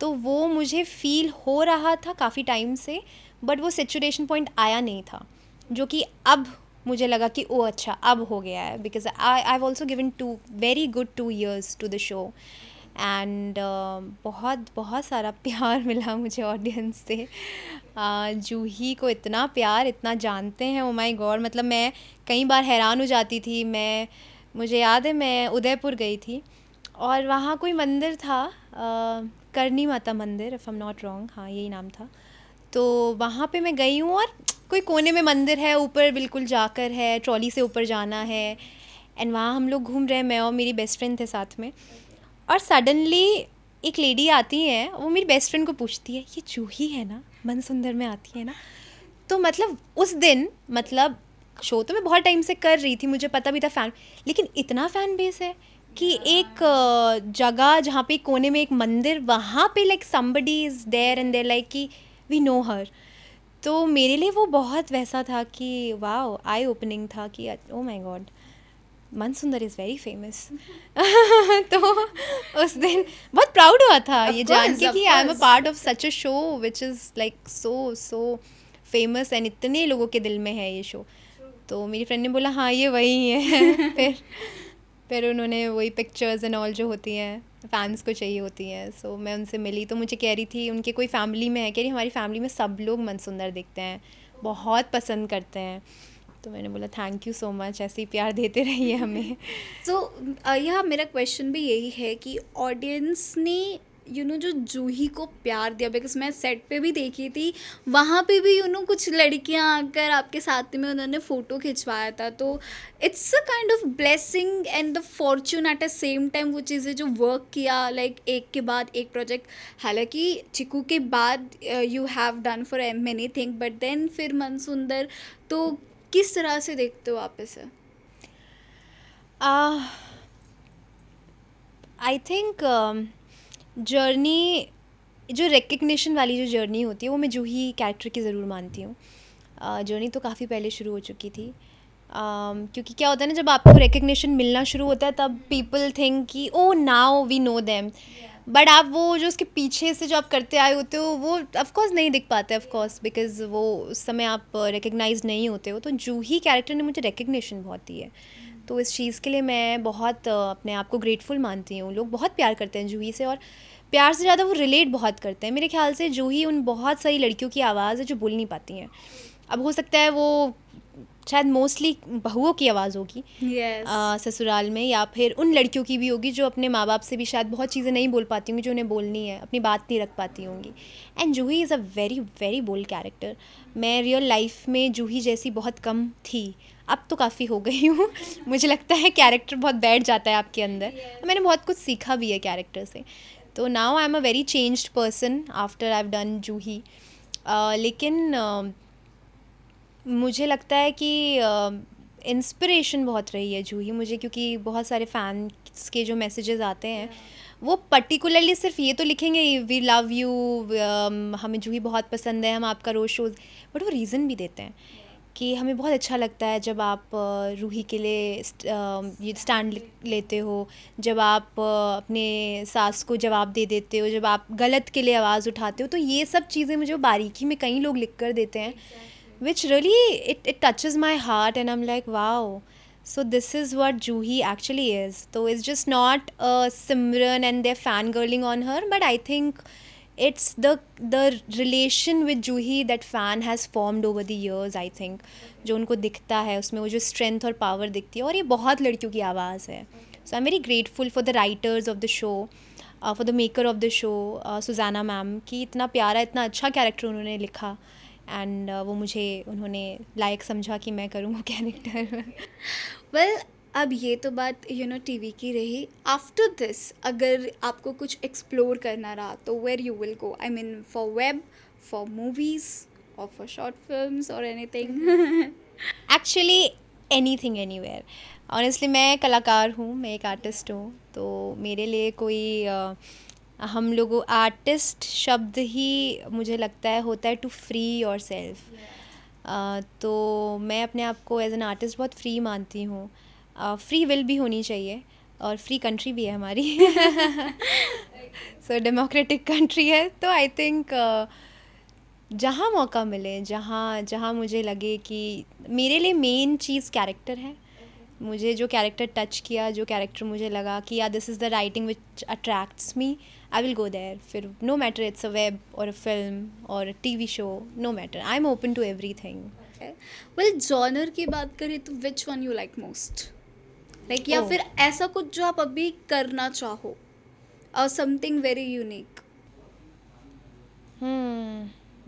तो वो मुझे फील हो रहा था काफ़ी टाइम से, बट वो सैचुरेशन पॉइंट आया नहीं था, जो कि अब मुझे लगा कि ओ अच्छा अब हो गया है, because I have also given 2 very good 2 years to the show and बहुत बहुत सारा प्यार मिला मुझे ऑडियंस से। जूही को इतना प्यार, इतना जानते हैं, ओ माय गॉड। मतलब मैं कई बार हैरान हो जाती थी। मुझे याद है मैं उदयपुर गई थी और वहाँ कोई मंदिर था, करनी माता मंदिर, if I am not wrong, हाँ यही नाम था। तो वहाँ पे मैं गई हूँ और कोई कोने में मंदिर है, ऊपर बिल्कुल जाकर है, ट्रॉली से ऊपर जाना है। एंड वहाँ हम लोग घूम रहे हैं, मैं और मेरी बेस्ट फ्रेंड थे साथ में। और सडनली एक लेडी आती है, वो मेरी बेस्ट फ्रेंड को पूछती है, ये जूही है ना, मन सुंदर में आती है ना। तो मतलब उस दिन, मतलब शो तो मैं बहुत टाइम से कर रही थी, मुझे पता भी था फ़ैन, लेकिन इतना फ़ैन बेस है कि एक जगह जहाँ पे कोने में एक मंदिर, वहाँ पे like somebody is there and there like कि वी नो हर। तो मेरे लिए वो बहुत वैसा था कि वाओ, आई ओपनिंग था कि oh my God, Mansundar is very famous. तो उस दिन बहुत प्राउड हुआ था Of ये जान course, के of कि आई am a course. Part of such a show which is like so so famous and इतने लोगों के दिल में है ये शो। तो मेरी फ्रेंड ने बोला हाँ ये वही है। फिर उन्होंने वही पिक्चर्स एंड ऑल जो होती हैं फैंस को चाहिए होती हैं, सो मैं उनसे मिली तो मुझे कह रही थी उनके कोई फैमिली में है, कह रही हमारी फैमिली में सब लोग मनसुंदर देखते हैं, बहुत पसंद करते हैं। तो मैंने बोला थैंक यू सो मच, ऐसे ही प्यार देते रहिए हमें। सो यहाँ मेरा क्वेश्चन भी यही है कि ऑडियंस ने जो जूही को प्यार दिया, बिकॉज मैं सेट पे भी देखी थी, वहाँ पे भी कुछ लड़कियाँ आकर आपके साथ में उन्होंने फ़ोटो खिंचवाया था। तो it's a kind of blessing and the Fortune eight the same time, वो चीज़ें जो वर्क किया लाइक एक के बाद एक प्रोजेक्ट। हालांकि चिकू के बाद you have done for many thing, but then फिर मनसुंदर। तो किस तरह से देखते हो आप इसे? आई थिंक जर्नी, जो रिकग्निशन वाली जो जर्नी होती है वो मैं जूही कैरेक्टर की ज़रूर मानती हूँ। जर्नी तो काफ़ी पहले शुरू हो चुकी थी, क्योंकि क्या होता है ना, जब आपको रिकग्निशन मिलना शुरू होता है तब पीपल थिंक कि oh now we know them, but आप वो जो उसके पीछे से जो आप करते आए होते हो वो ऑफकोर्स नहीं दिख पाते, ऑफकोर्स बिकॉज वो उस समय आप रिकग्नाइज नहीं होते हो। तो जूही कैरेक्टर ने मुझे रिकग्निशन बहुत दी है, तो इस चीज़ के लिए मैं बहुत अपने आप को ग्रेटफुल मानती हूँ। लोग बहुत प्यार करते हैं जूही से, और प्यार से ज़्यादा वो रिलेट बहुत करते हैं। मेरे ख्याल से जूही उन बहुत सारी लड़कियों की आवाज़ है जो बोल नहीं पाती हैं। अब हो सकता है वो शायद मोस्टली बहुओं की आवाज़ होगी Yes. ससुराल में, या फिर उन लड़कियों की भी होगी जो अपने माँ बाप से भी शायद बहुत चीज़ें नहीं बोल पाती होंगी जो उन्हें बोलनी है, अपनी बात नहीं रख पाती होंगी। And Juhi is a very very bold character. मैं रियल लाइफ में जूही जैसी बहुत कम थी, अब तो काफ़ी हो गई हूँ। मुझे लगता है कैरेक्टर बहुत बैठ जाता है आपके अंदर, मैंने बहुत कुछ सीखा भी है कैरेक्टर से। तो now I am a very changed person after I have done Juhi. लेकिन मुझे लगता है कि इंस्पिरेशन बहुत रही है जूही मुझे, क्योंकि बहुत सारे फैंस के जो मैसेजेस आते हैं वो पर्टिकुलरली सिर्फ ये तो लिखेंगे वी लव यू, हमें जूही बहुत पसंद है, हम आपका रोज़ शोज़, बट वो रीज़न भी देते हैं कि हमें बहुत अच्छा लगता है जब आप रूही के लिए ये स्टैंड लेते हो, जब आप अपने सास को जवाब दे देते हो, जब आप गलत के लिए आवाज़ उठाते हो। तो ये सब चीज़ें मुझे बारीकी में कई लोग लिख कर देते हैं, which really it touches my heart and I'm like wow, so this is what Juhi actually is. So it's just not Simran and they're fangirling on her, but I think it's the relation with Juhi that fan has formed over the years. I think जो उनको दिखता है उसमें वो जो strength और power दिखती है, और ये बहुत लड़कियों की आवाज़ है। So I'm very grateful for the writers of the show, for the maker of the show, Sujana ma'am, कि इतना प्यारा इतना अच्छा कैरेक्टर उन्होंने लिखा, एंड वो मुझे उन्होंने लायक समझा कि मैं करूँ वो कैरेक्टर। वेल अब ये तो बात टीवी की रही। आफ्टर दिस अगर आपको कुछ एक्सप्लोर करना रहा तो where you will go? I mean for web, for movies और फॉर शॉर्ट फिल्म्स और anything? Actually anything anywhere. Honestly मैं कलाकार हूँ, मैं एक आर्टिस्ट हूँ, तो मेरे लिए कोई हम लोगों आर्टिस्ट शब्द ही मुझे लगता है होता है टू फ्री योर सेल्फ। तो मैं अपने आप को एज एन आर्टिस्ट बहुत फ्री मानती हूँ। फ्री विल भी होनी चाहिए, और फ्री कंट्री भी है हमारी। सो डेमोक्रेटिक कंट्री है, तो आई थिंक जहाँ मौका मिले, जहाँ जहाँ मुझे लगे कि मेरे लिए मेन चीज़ कैरेक्टर है। मुझे जो कैरेक्टर टच किया, जो कैरेक्टर मुझे लगा कि या this is the writing which attracts me, I will go there. फिर no matter it's a web और अ फिल्म और a TV show, no matter, I am open to everything. Well genre की बात करें तो which one you like most, like या oh, फिर ऐसा कुछ जो आप अभी करना चाहो और समथिंग वेरी यूनिक।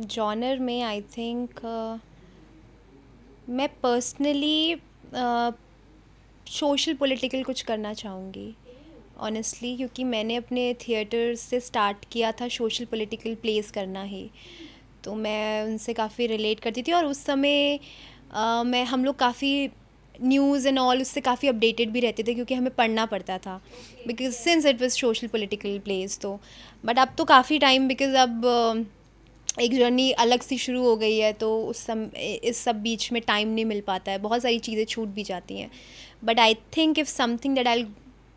जॉनर में आई थिंक मैं पर्सनली सोशल पॉलिटिकल कुछ करना चाहूँगी ऑनेस्टली, क्योंकि मैंने अपने थिएटर से स्टार्ट किया था सोशल पॉलिटिकल प्लेस करना ही। तो मैं उनसे काफ़ी रिलेट करती थी और उस समय मैं हम लोग काफ़ी न्यूज़ एंड ऑल उससे काफ़ी अपडेटेड भी रहते थे, क्योंकि हमें पढ़ना पड़ता था because since it was social political place. तो बट अब तो काफ़ी टाइम, बिकॉज अब एक जर्नी अलग सी शुरू हो गई है, तो इस सब बीच में टाइम नहीं मिल पाता है, बहुत सारी चीज़ें छूट भी जाती हैं। But I think if something that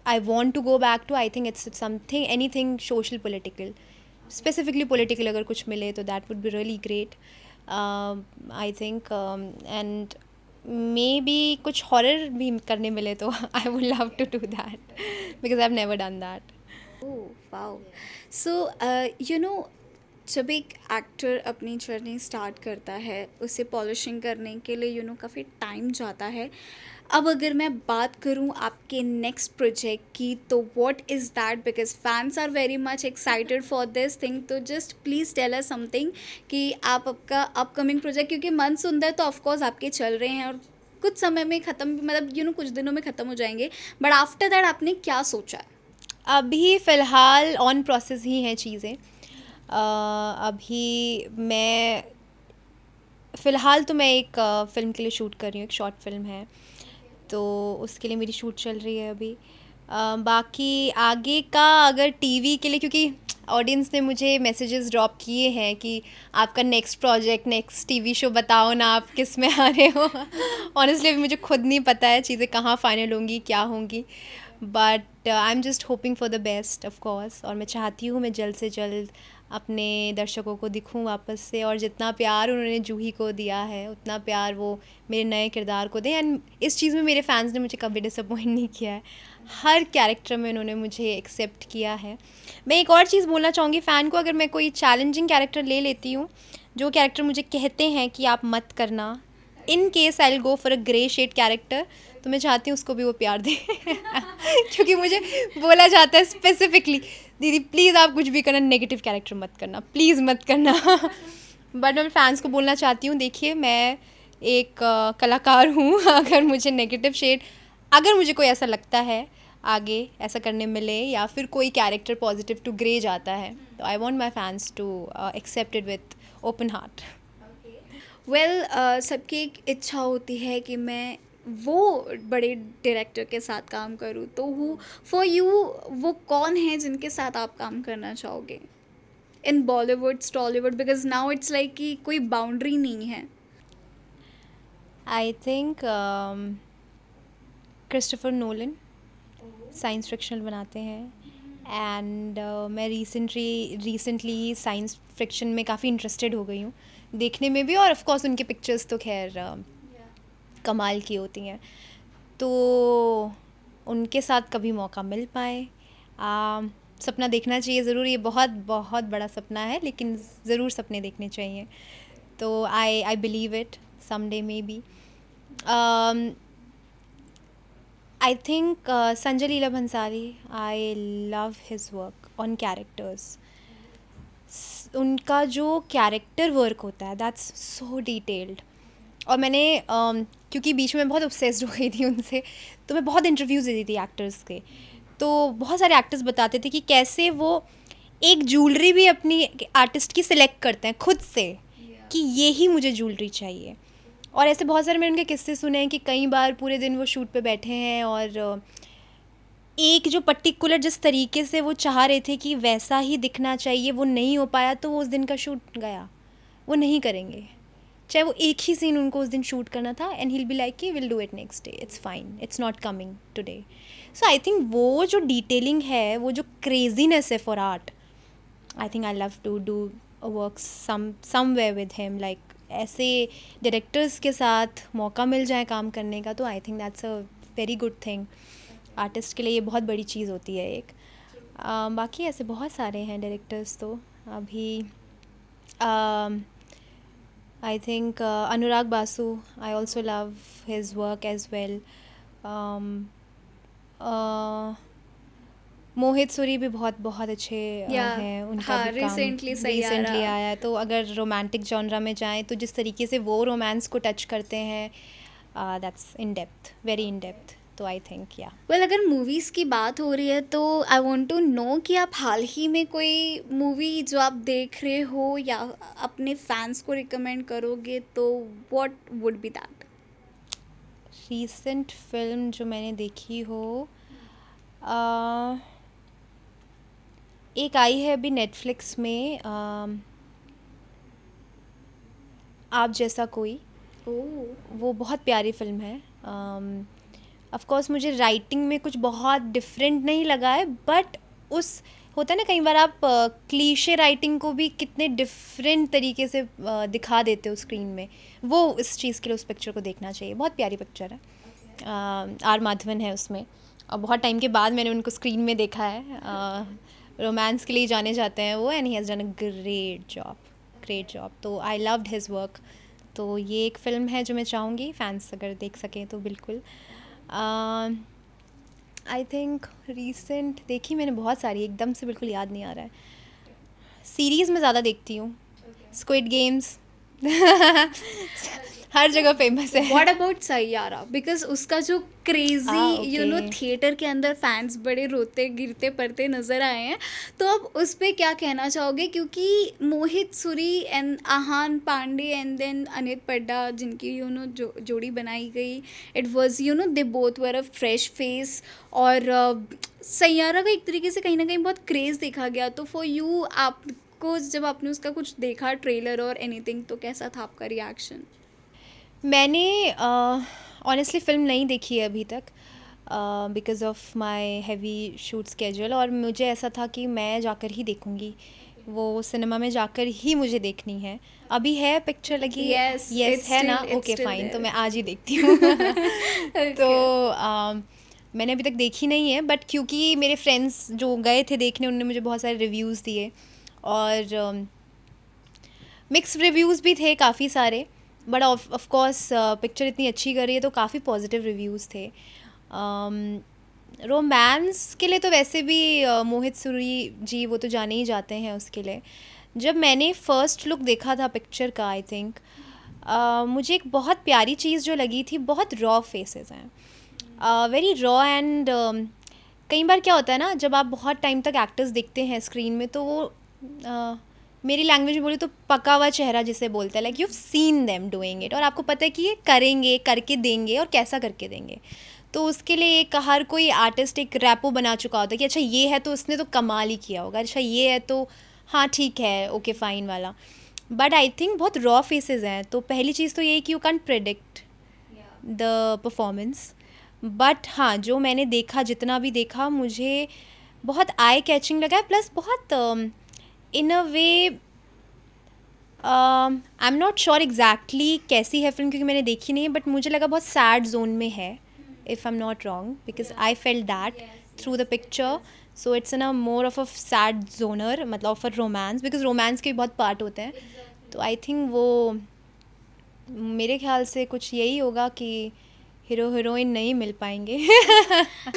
I want to go back to, I think it's something anything social political, specifically political अगर कुछ मिले तो that would be really great I think. And maybe कुछ horror भी करने मिले तो I would love to do that because I have never done that. Oh wow. So you know, जब एक एक्टर अपनी जर्नी स्टार्ट करता है उसे पॉलिशिंग करने के लिए काफ़ी टाइम जाता है। अब अगर मैं बात करूं आपके नेक्स्ट प्रोजेक्ट की, तो what is that, because fans are very much excited for this thing. तो just please tell us something कि आप आपका अपकमिंग प्रोजेक्ट, क्योंकि मन सुंदर तो ऑफकोर्स आपके चल रहे हैं और कुछ समय में ख़त्म, मतलब कुछ दिनों में ख़त्म हो जाएंगे, बट आफ्टर दैट आपने क्या सोचा है? अभी फ़िलहाल ऑन प्रोसेस ही हैं चीज़ें। अभी मैं फ़िलहाल तो मैं एक फ़िल्म के लिए शूट कर रही हूँ, एक शॉर्ट फिल्म है, तो उसके लिए मेरी शूट चल रही है अभी। बाकी आगे का अगर टीवी के लिए, क्योंकि ऑडियंस ने मुझे मैसेजेस ड्रॉप किए हैं कि आपका next project, next TV show बताओ ना, आप किस में आ रहे हो। ऑनेस्टली अभी मुझे खुद नहीं पता है चीज़ें कहाँ फ़ाइनल होंगी, क्या होंगी, but I am just hoping for the best of course. और मैं चाहती हूँ मैं जल्द से जल्द अपने दर्शकों को दिखूं वापस से, और जितना प्यार उन्होंने जूही को दिया है उतना प्यार वो मेरे नए किरदार को दें। एंड इस चीज़ में मेरे फैंस ने मुझे कभी डिसअपॉइंट नहीं किया है, हर कैरेक्टर में उन्होंने मुझे एक्सेप्ट किया है। मैं एक और चीज़ बोलना चाहूँगी फ़ैन को, अगर मैं कोई चैलेंजिंग कैरेक्टर ले लेती हूँ, जो कैरेक्टर मुझे कहते हैं कि आप मत करना, in case I will go for a grey shade character, तो मैं चाहती हूँ उसको भी वो प्यार दे। क्योंकि मुझे बोला जाता है स्पेसिफिकली, दीदी प्लीज़ आप कुछ भी करना, नेगेटिव कैरेक्टर मत करना, प्लीज़ मत करना। बट मैं फैंस को बोलना चाहती हूँ, देखिए मैं एक कलाकार हूँ। अगर मुझे नेगेटिव शेड, अगर मुझे कोई ऐसा लगता है आगे ऐसा करने मिले, या फिर कोई कैरेक्टर पॉजिटिव टू ग्रे जाता है, तो I want my fans to accept it with open heart. Well सबकी एक इच्छा होती है कि मैं वो बड़े डायरेक्टर के साथ काम करूँ, तो वो फॉर यू वो कौन है जिनके साथ आप काम करना चाहोगे in Bollywood Tollywood, because now it's like कि कोई बाउंड्री नहीं है। I think Christopher Nolan science fiction बनाते हैं, एंड मैं रिसेंटली साइंस फिक्शन में काफ़ी इंटरेस्टेड हो गई हूँ, देखने में भी, और ऑफ कोर्स उनके पिक्चर्स तो खैर कमाल की होती हैं। तो उनके साथ कभी मौका मिल पाए, सपना देखना चाहिए ज़रूर, ये बहुत बहुत बड़ा सपना है, लेकिन ज़रूर सपने देखने चाहिए। तो I believe it someday may be. I think Sanjay Leela Bhansali, I love his work on characters. उनका जो कैरेक्टर वर्क होता है दैट्स सो डिटेल्ड। और मैंने क्योंकि बीच में बहुत ऑब्सेस्ड हो गई थी उनसे, तो मैं बहुत इंटरव्यूज़ देती थी एक्टर्स के, तो बहुत सारे एक्टर्स बताते थे कि कैसे वो एक ज्वेलरी भी अपनी आर्टिस्ट की सिलेक्ट करते हैं खुद से, कि ये ही मुझे ज्वेलरी चाहिए। और ऐसे बहुत सारे मैंने उनके किस्से सुने हैं कि कई बार पूरे दिन वो शूट पे बैठे हैं, और एक जो पर्टिकुलर जिस तरीके से वो चाह रहे थे कि वैसा ही दिखना चाहिए, वो नहीं हो पाया, तो वो उस दिन का शूट गया, वो नहीं करेंगे, चाहे वो एक ही सीन उनको उस दिन शूट करना था, and he will be like कि will do it next day, it's fine, it's not coming today. So I think वो जो डिटेलिंग है, वो जो क्रेजीनेस है for art, I think I love to do work somewhere with him, like ऐसे directors के साथ मौका मिल जाए काम करने का, तो I think that's a very good thing. Artist के लिए ये बहुत बड़ी चीज़ होती है एक. बाकी ऐसे बहुत सारे हैं डायरेक्टर्स तो अभी. I think Anurag Basu, I also love his work as well. Mohit Suri भी बहुत बहुत अच्छे या हैं. उनका हाँ, भी काम रिसेंटली रिसेंटली आया है. तो अगर रोमांटिक जॉनरा में जाएं तो जिस तरीके से वो रोमांस को टच करते हैं, that's in depth, very in depth. तो आई थिंक या वेल अगर मूवीज़ की बात हो रही है तो आई वांट टू नो कि आप हाल ही में कोई मूवी जो आप देख रहे हो या अपने फैंस को रिकमेंड करोगे तो what would be that? Recent film जो मैंने देखी हो, एक आई है अभी नेटफ्लिक्स में, आप जैसा कोई. ओह, वो बहुत प्यारी फिल्म है. ऑफ कोर्स मुझे राइटिंग में कुछ बहुत डिफरेंट नहीं लगा है, बट उस होता है ना कई बार आप क्लीशे राइटिंग को भी कितने डिफरेंट तरीके से दिखा देते हो स्क्रीन में. वो इस चीज़ के लिए उस पिक्चर को देखना चाहिए. बहुत प्यारी पिक्चर है. आर माधवन है उसमें, और बहुत टाइम के बाद मैंने उनको स्क्रीन में देखा है. रोमांस के लिए जाने जाते हैं वो, and he has done a great job. तो आई लव्ड हिज वर्क. तो ये एक फ़िल्म है जो मैं चाहूँगी फैंस अगर देख सकें तो बिल्कुल. आई थिंक रीसेंट देखी मैंने बहुत सारी, एकदम से बिल्कुल याद नहीं आ रहा है. सीरीज़ में ज़्यादा देखती हूँ. स्क्विड गेम्स हर जगह फेमस है. What about Saiyaara? बिकॉज उसका जो crazy you know okay. Theatre के अंदर फैंस बड़े रोते गिरते पड़ते नजर आए हैं, तो अब उस पर क्या कहना चाहोगे? क्योंकि Mohit Suri and Ahaan Panday and then Aneet Padda जिनकी यू नो जोड़ी बनाई गई, it was you know they both were a fresh face. और सैयारा का एक तरीके से कहीं ना कहीं बहुत क्रेज देखा गया. तो फॉर यू, आपको जब आपने उसका कुछ देखा ट्रेलर और एनीथिंग, तो कैसा था आपका रिएक्शन? मैंने ऑनेस्टली फ़िल्म नहीं देखी है अभी तक because of my heavy shoot schedule, और मुझे ऐसा था कि मैं जाकर ही देखूँगी, वो सिनेमा में जाकर ही मुझे देखनी है. अभी है पिक्चर लगी? Yes, यस it's है ना. still- it's okay still fine, तो there. मैं आज ही देखती हूँ. तो Okay. मैंने अभी तक देखी नहीं है, बट क्योंकि मेरे फ्रेंड्स जो गए थे देखने उन्होंने मुझे बहुत सारे रिव्यूज़ दिए, और मिक्स रिव्यूज़ भी थे काफ़ी सारे, बट ऑफ कोर्स पिक्चर इतनी अच्छी कर रही है तो काफ़ी पॉजिटिव रिव्यूज़ थे. रोमांस के लिए तो वैसे भी मोहित सूरी जी वो तो जाने ही जाते हैं उसके लिए. जब मैंने फ़र्स्ट लुक देखा था पिक्चर का, आई थिंक मुझे एक बहुत प्यारी चीज़ जो लगी थी, बहुत रॉ फेसेस हैं, वेरी रॉ. एंड कई बार क्या होता है ना, जब आप बहुत टाइम तक एक्टर्स देखते हैं स्क्रीन में, तो वो मेरी लैंग्वेज में बोली तो पका हुआ चेहरा जिसे बोलते हैं, like you seen them doing it, और आपको पता है कि ये करेंगे, करके देंगे, और कैसा करके देंगे. तो उसके लिए एक हर कोई आर्टिस्ट एक रैपो बना चुका होता है कि अच्छा ये है तो उसने तो कमाल ही किया होगा, अच्छा ये है तो हाँ ठीक है, ओके फाइन वाला. बट आई थिंक बहुत रॉ फेसेस हैं. तो पहली चीज़ तो ये है कि you can predict the performance. But हाँ, जो मैंने देखा, जितना भी देखा, मुझे बहुत आई कैचिंग लगा है. प्लस बहुत in a way I am not sure exactly कैसी है फिल्म, क्योंकि मैंने देखी नहीं है, बट मुझे लगा बहुत सैड जोन में है, if I am not wrong, because I felt that through the picture. So it's in a more of a sad genre, मतलब of a romance, because romance के भी बहुत पार्ट होते हैं. तो आई थिंक वो मेरे ख्याल से कुछ यही होगा कि हीरो हीरोइन नहीं मिल पाएंगे.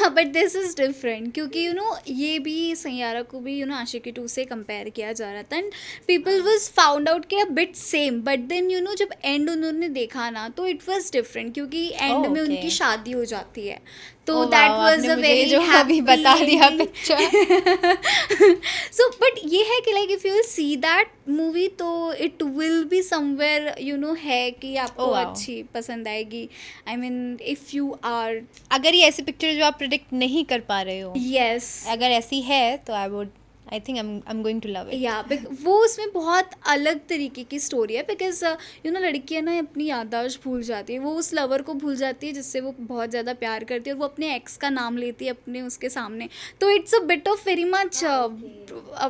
बट दिस इज़ डिफरेंट, क्योंकि यू नो ये भी सैयारा को भी यू नो आशिकी 2 से कंपेयर किया जा रहा था, and people was found out के a bit same. But then you know जब एंड उन्होंने देखा ना, तो इट वाज डिफरेंट, क्योंकि एंड में Okay. उनकी शादी हो जाती है. तो Oh दैट wow, वाज आपने अ मुझे वेरी जो अभी बता दिया पिक्चर. सो बट ये है कि like if you will see that movie, तो it will be somewhere you know है कि आपको Oh, wow. अच्छी पसंद आएगी. I mean if you are, अगर ये ऐसी पिक्चर जो आप प्रिडिक्ट नहीं कर पा रहे हो, यस, अगर ऐसी है तो I would I think I am going to love it. Yeah वो उसमें बहुत अलग तरीके की स्टोरी है, बिकॉज लड़कियां ना अपनी याददाश्त भूल जाती है, वो उस लवर को भूल जाती है जिससे वो बहुत ज़्यादा प्यार करती है, और वो अपने एक्स का नाम लेती है अपने उसके सामने. तो it's a bit of very much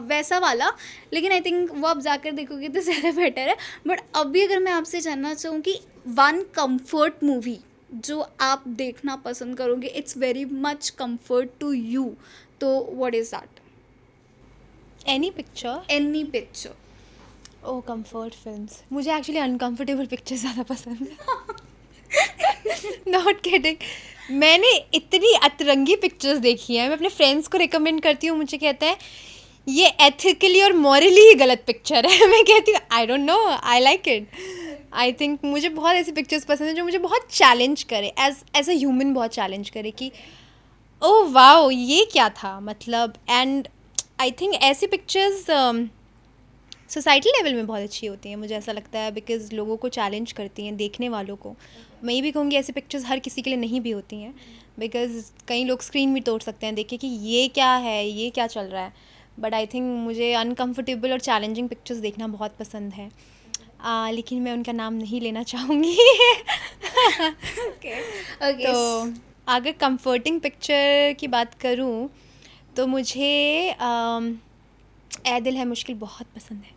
वैसा वाला. लेकिन आई थिंक वो आप जाकर देखोगे तो ज़्यादा बेटर है. बट अभी अगर मैं आपसे जानना चाहूँ कि वन कंफर्ट मूवी जो आप देखना पसंद करोगे, it's very much comfort to you, तो what is that? Any picture. Any picture. Oh, comfort films. मुझे एक्चुअली अनकंफर्टेबल पिक्चर्स ज़्यादा पसंद है. Not kidding. मैंने इतनी अतरंगी पिक्चर्स देखी हैं, मैं अपने फ्रेंड्स को रिकमेंड करती हूँ, मुझे कहते हैं ये एथिकली और मॉरली ही गलत पिक्चर है. मैं कहती हूँ I don't know, I like it. I think मुझे बहुत ऐसी पिक्चर्स पसंद हैं जो मुझे बहुत चैलेंज करे, एज अ ह्यूमन बहुत चैलेंज करे कि ओह वाओ ये क्या था, मतलब. एंड आई थिंक ऐसी पिक्चर्स सोसाइटी लेवल में बहुत अच्छी होती हैं, मुझे ऐसा लगता है, बिकॉज लोगों को चैलेंज करती हैं, देखने वालों को. मैं ये भी कहूँगी ऐसी पिक्चर्स हर किसी के लिए नहीं भी होती हैं, बिकॉज कई लोग स्क्रीन भी तोड़ सकते हैं देख के कि ये क्या है, ये क्या चल रहा है. बट आई थिंक मुझे अनकम्फर्टेबल और चैलेंजिंग पिक्चर्स देखना बहुत पसंद है. लेकिन मैं उनका नाम नहीं लेना चाहूँगी. ओके. तो अगर कंफर्टिंग पिक्चर की बात करूँ तो मुझे ए दिल है मुश्किल बहुत पसंद है.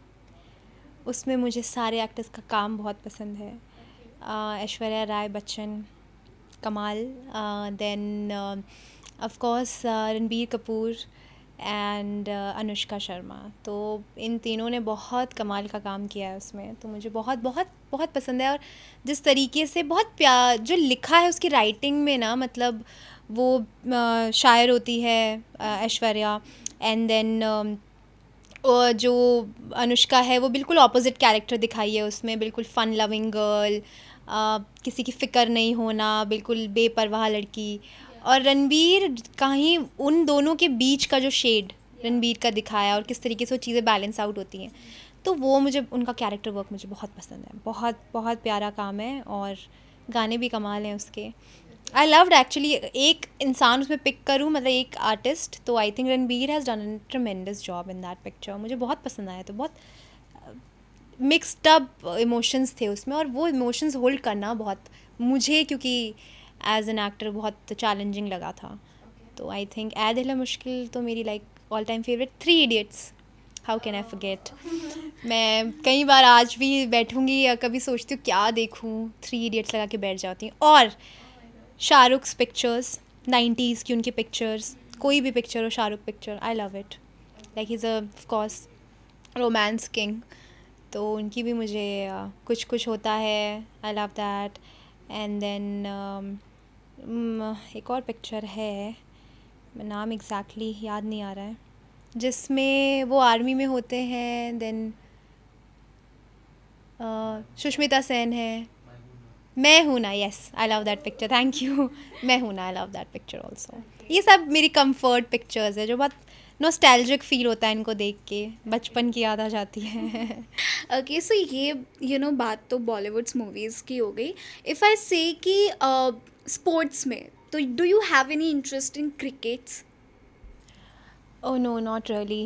उसमें मुझे सारे एक्टर्स का काम बहुत पसंद है. ऐश्वर्या राय बच्चन, कमाल, then of course Ranbir Kapoor and Anushka Sharma. तो इन तीनों ने बहुत कमाल का काम किया है उसमें, तो मुझे बहुत बहुत बहुत पसंद है. और जिस तरीके से बहुत प्यार जो लिखा है उसकी राइटिंग में ना, मतलब वो शायर होती है ऐश्वर्या, एंड देन और जो अनुष्का है वो बिल्कुल ऑपोजिट कैरेक्टर दिखाई है उसमें, बिल्कुल फ़न लविंग गर्ल, किसी की फ़िक्र नहीं होना, बिल्कुल बेपरवाह लड़की. और रणबीर कहीं उन दोनों के बीच का जो शेड रणबीर का दिखाया और किस तरीके से वो चीज़ें बैलेंस आउट होती हैं, तो वो मुझे उनका कैरेक्टर वर्क मुझे बहुत पसंद है. बहुत बहुत प्यारा काम है और गाने भी कमाल हैं उसके. I loved actually. एक इंसान उसमें पिक करूँ, मतलब एक आर्टिस्ट, तो I think Ranbir has done a ट्रेमेंडस job in that picture. मुझे बहुत पसंद आया. तो बहुत मिक्सड अप इमोशंस थे उसमें, और वो इमोशंस होल्ड करना बहुत मुझे, क्योंकि एज एन एक्टर बहुत चैलेंजिंग लगा था. तो आई थिंक ए दिल है मुश्किल तो मेरी like all time favourite. 3 idiots, how can I forget. मैं कई बार आज भी बैठूंगी या कभी सोचती हूँ क्या देखूँ, 3 इडियट्स लगा के बैठ जाती हूँ. और शाहरुख पिक्चर्स, 90s की उनकी पिक्चर्स, कोई भी पिक्चर हो Shahrukh picture, I love it. Like he is of course romance king. तो उनकी भी मुझे कुछ कुछ होता है, I love that. And then एक और पिक्चर है, नाम एग्जैक्टली याद नहीं आ रहा है, जिसमें वो आर्मी में होते हैं. देन सुष्मिता सेन है. मैं हूँ ना, yes, I love that picture, thank you. मैं हूँ ना, आई लव दैट पिक्चर ऑल्सो. ये सब मेरी कंफर्ट पिक्चर्स है जो बहुत नॉस्टैल्जिक फील होता है इनको देख के, बचपन की याद आ जाती है. ओके, सो ये बात तो बॉलीवुड्स मूवीज़ की हो गई. इफ़ आई से कि स्पोर्ट्स में, तो do you have any interest in crickets? Oh no, not really.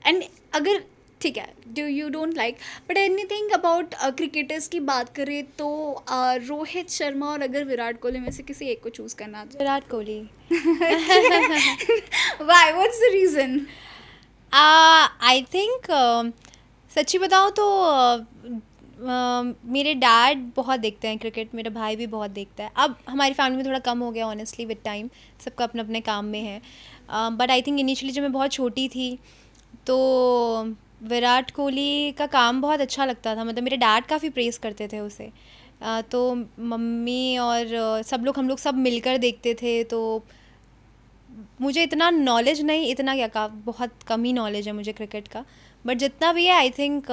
And अगर ठीक है, do you don't like, but anything about cricketers की बात करें तो रोहित शर्मा और अगर विराट कोहली में से किसी एक को चूज़ करना चाहिए. Virat Kohli. Why, what's the reason? I think सच्ची बताऊँ तो मेरे डैड बहुत देखते हैं क्रिकेट, मेरा भाई भी बहुत देखता है. अब हमारी फैमिली में थोड़ा कम हो गया ऑनेस्टली विद टाइम, सबका अपने अपने काम में है. बट आई थिंक इनिशियली जब मैं बहुत छोटी थी तो विराट कोहली का काम बहुत अच्छा लगता था. मतलब मेरे डैड काफ़ी प्रेज़ करते थे उसे. तो मम्मी और सब लोग, हम लोग सब मिलकर देखते थे. तो मुझे इतना नॉलेज नहीं, इतना क्या का बहुत कम ही नॉलेज है मुझे क्रिकेट का. बट जितना भी है आई थिंक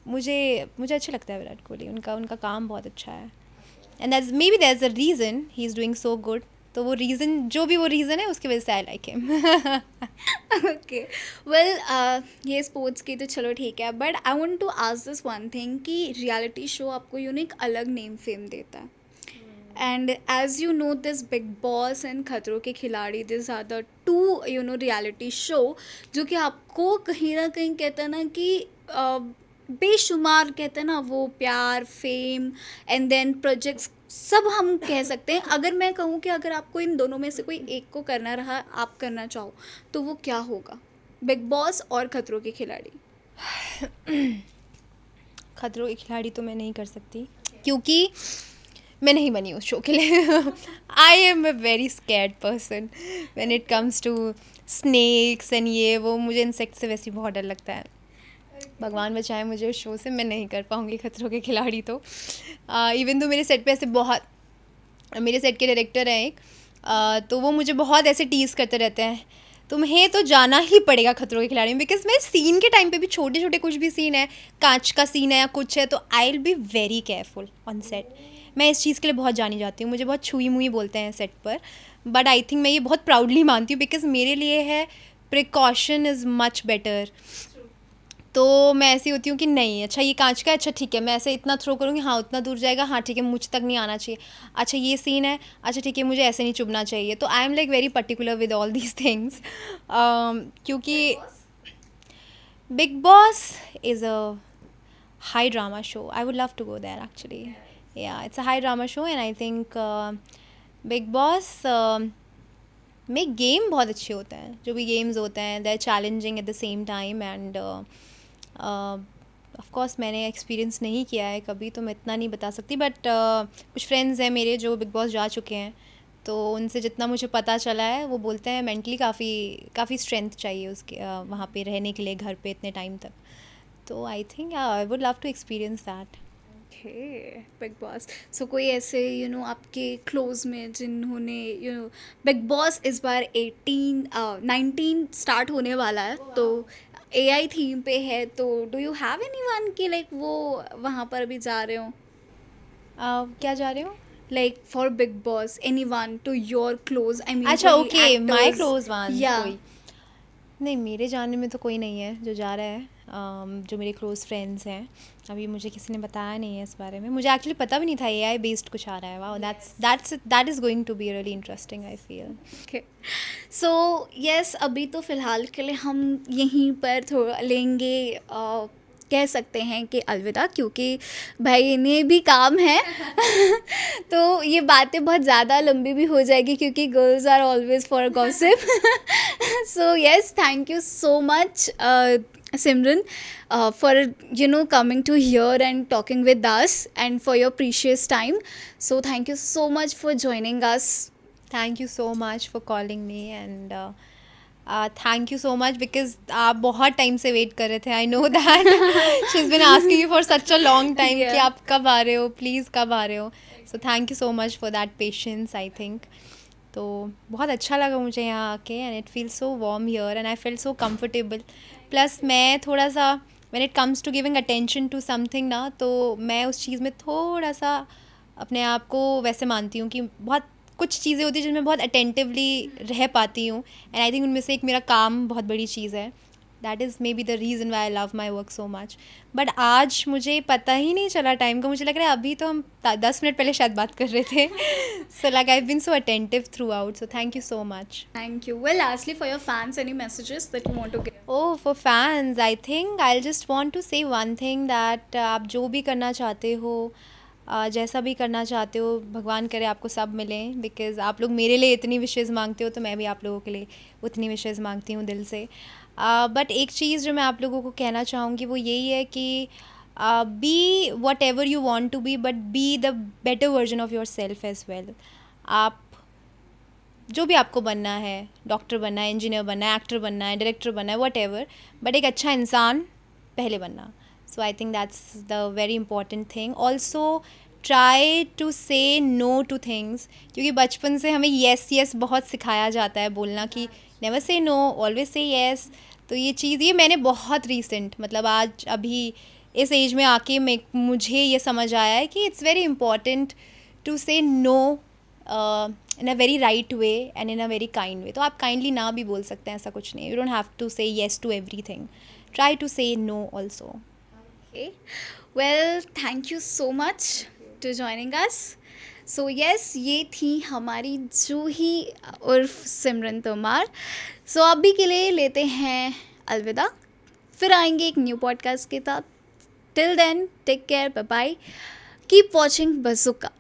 मुझे अच्छा लगता है विराट कोहली. उनका काम बहुत अच्छा है. And that's maybe there is a reason he is doing so good. तो वो रीज़न, जो भी वो रीज़न है, उसकी वजह से I like him. Okay, well, ये स्पोर्ट्स की तो चलो ठीक है, but I want to ask this one thing कि रियलिटी शो आपको एक अलग नेम फेम देता है. And as you know, this Big Boss and खतरों के खिलाड़ी, these are the two reality show जो कि आपको कहीं ना कहीं कहते हैं ना कि बेशुमार कहते हैं ना वो प्यार, फेम एंड देन प्रोजेक्ट्स सब हम कह सकते हैं. अगर मैं कहूँ कि अगर आपको इन दोनों में से कोई एक को करना रहा, आप करना चाहो, तो वो क्या होगा? बिग बॉस और खतरों के खिलाड़ी? खतरों के खिलाड़ी तो मैं नहीं कर सकती क्योंकि मैं नहीं बनी उस शो के लिए. I am a very scared person when it comes to snakes and ये वो. मुझे इंसेक्ट से वैसे ही बहुत डर लगता है. भगवान बचाए मुझे उस शो से. मैं नहीं कर पाऊँगी खतरों के खिलाड़ी. तो इवन तो मेरे सेट पे ऐसे बहुत, मेरे सेट के डायरेक्टर हैं एक, तो वो मुझे बहुत ऐसे टीज़ करते रहते हैं, तुम्हें तो जाना ही पड़ेगा खतरों के खिलाड़ी में. बिकॉज मैं सीन के टाइम पे भी छोटे छोटे कुछ भी सीन है, कांच का सीन है या कुछ है, तो I will be very careful on set. मैं इस चीज़ के लिए बहुत जानी जाती हूँ. मुझे बहुत छुई मुई बोलते हैं सेट पर, बट आई थिंक मैं ये बहुत प्राउडली मानती हूँ बिकॉज मेरे लिए है प्रिकॉशन इज़ मच बेटर. तो मैं ऐसी होती हूँ कि नहीं, अच्छा ये कांच का है, अच्छा ठीक है, मैं ऐसे इतना थ्रो करूँगी, हाँ उतना दूर जाएगा, हाँ ठीक है, मुझ तक नहीं आना चाहिए. अच्छा ये सीन है, अच्छा ठीक है, मुझे ऐसे नहीं चुभना चाहिए. तो I am like very particular with all these things. क्योंकि Bigg Boss is a high drama show. I would love to go there actually. या it's a high drama show and I think Bigg Boss में game बहुत अच्छे होते हैं. जो भी games होते हैं they are challenging at the same time. And of course मैंने एक्सपीरियंस नहीं किया है कभी, तो मैं इतना नहीं बता सकती. बट कुछ फ्रेंड्स हैं मेरे जो बिग बॉस जा चुके हैं, तो उनसे जितना मुझे पता चला है वो बोलते हैं मेंटली काफ़ी स्ट्रेंथ चाहिए उसके वहाँ पे रहने के लिए, घर पे इतने टाइम तक. तो I think I would love to experience that. Okay, Bigg Boss. So कोई ऐसे आपके क्लोज में जिन्होंने बिग बॉस इस बार 19 स्टार्ट होने वाला है, तो AI थीम पे है, तो डू यू हैव एनीवन कि लाइक वो वहाँ पर अभी जा रहे हो, क्या जा रहे हो? Like for Bigg Boss, anyone to your close? I mean अच्छा okay, my close one. Yeah कोई नहीं, मेरे जानने में तो कोई नहीं है जो जा रहा है. जो मेरे क्लोज फ्रेंड्स हैं, अभी मुझे किसी ने बताया नहीं है इस बारे में. मुझे एक्चुअली पता भी नहीं था AI बेस्ड कुछ आ रहा है. Wow, that is going to be really interesting I feel. Okay. So yes, अभी तो फ़िलहाल के लिए हम यहीं पर थोड़ा लेंगे, कह सकते हैं कि अलविदा, क्योंकि भाई इन्हें भी काम है. तो ये बातें बहुत ज़्यादा लंबी भी हो जाएगी क्योंकि girls are always for gossip. So yes, thank you so much Simran, for coming to here and talking with us and for your precious time. So thank you so much for joining us. Thank you so much for calling me and thank you so much because आप बहुत time से wait कर रहे थे. I know that she is been asking you for such a long time कि आप कब आ रहे हो, प्लीज़ कब आ रहे हो. So thank you so much for that patience I think. तो बहुत अच्छा लगा मुझे यहाँ आके and it feel so warm here and I feel so comfortable. Plus मैं थोड़ा सा when it comes to giving attention to something ना, तो मैं उस चीज़ में थोड़ा सा अपने आप को वैसे मानती हूँ कि बहुत कुछ चीज़ें होती हैं जिनमें बहुत अटेंटिवली रह पाती हूँ. एंड आई थिंक उनमें से एक मेरा काम बहुत बड़ी चीज़ है. That is may be the reason why I love my work so much. But आज मुझे पता ही नहीं चला टाइम का. मुझे लग रहा है अभी तो हम 10 मिनट पहले शायद बात कर रहे थे. So like I have been so attentive throughout. So thank you so much. Thank you. Well, lastly, for your fans, any messages that you want to give? Oh, for fans, I think I'll just want to say one thing that आप जो भी करना चाहते हो, जैसा भी करना चाहते हो, भगवान करे आपको सब मिलें. बिकॉज़ आप लोग मेरे लिए इतनी विशेज़ मांगते हो, तो मैं भी आप लोगों के लिए उतनी विशेज़ मांगती हूँ दिल से. बट एक चीज़ जो मैं आप लोगों को कहना चाहूँगी वो यही है कि be whatever you want to be, but be the better version of yourself as well. आप जो भी आपको बनना है, डॉक्टर बनना है, इंजीनियर बनना है, एक्टर बनना है, डायरेक्टर बनना है, वट एवर, बट एक अच्छा इंसान पहले बनना. So I think that's the very important thing. Also try to say no to things, क्योंकि बचपन से हमें येस येस बहुत सिखाया जाता है बोलना कि never say no, always say yes. तो ये चीज़ ये मैंने बहुत रीसेंट, मतलब आज अभी इस एज में आके मुझे ये समझ आया है कि it's very important to say no in a very right way and in a very kind way. तो आप काइंडली ना भी बोल सकते हैं, ऐसा कुछ नहीं. You don't have to say yes to every thing. Try to say no also. Okay. Well, thank you so much to joining us. So yes, ये थी हमारी जूही उर्फ सिमरन तोमार। सो अभी के लिए लेते हैं अलविदा, फिर आएंगे एक न्यू पॉडकास्ट के साथ। Till then take care, bye bye, keep watching बज़ुका।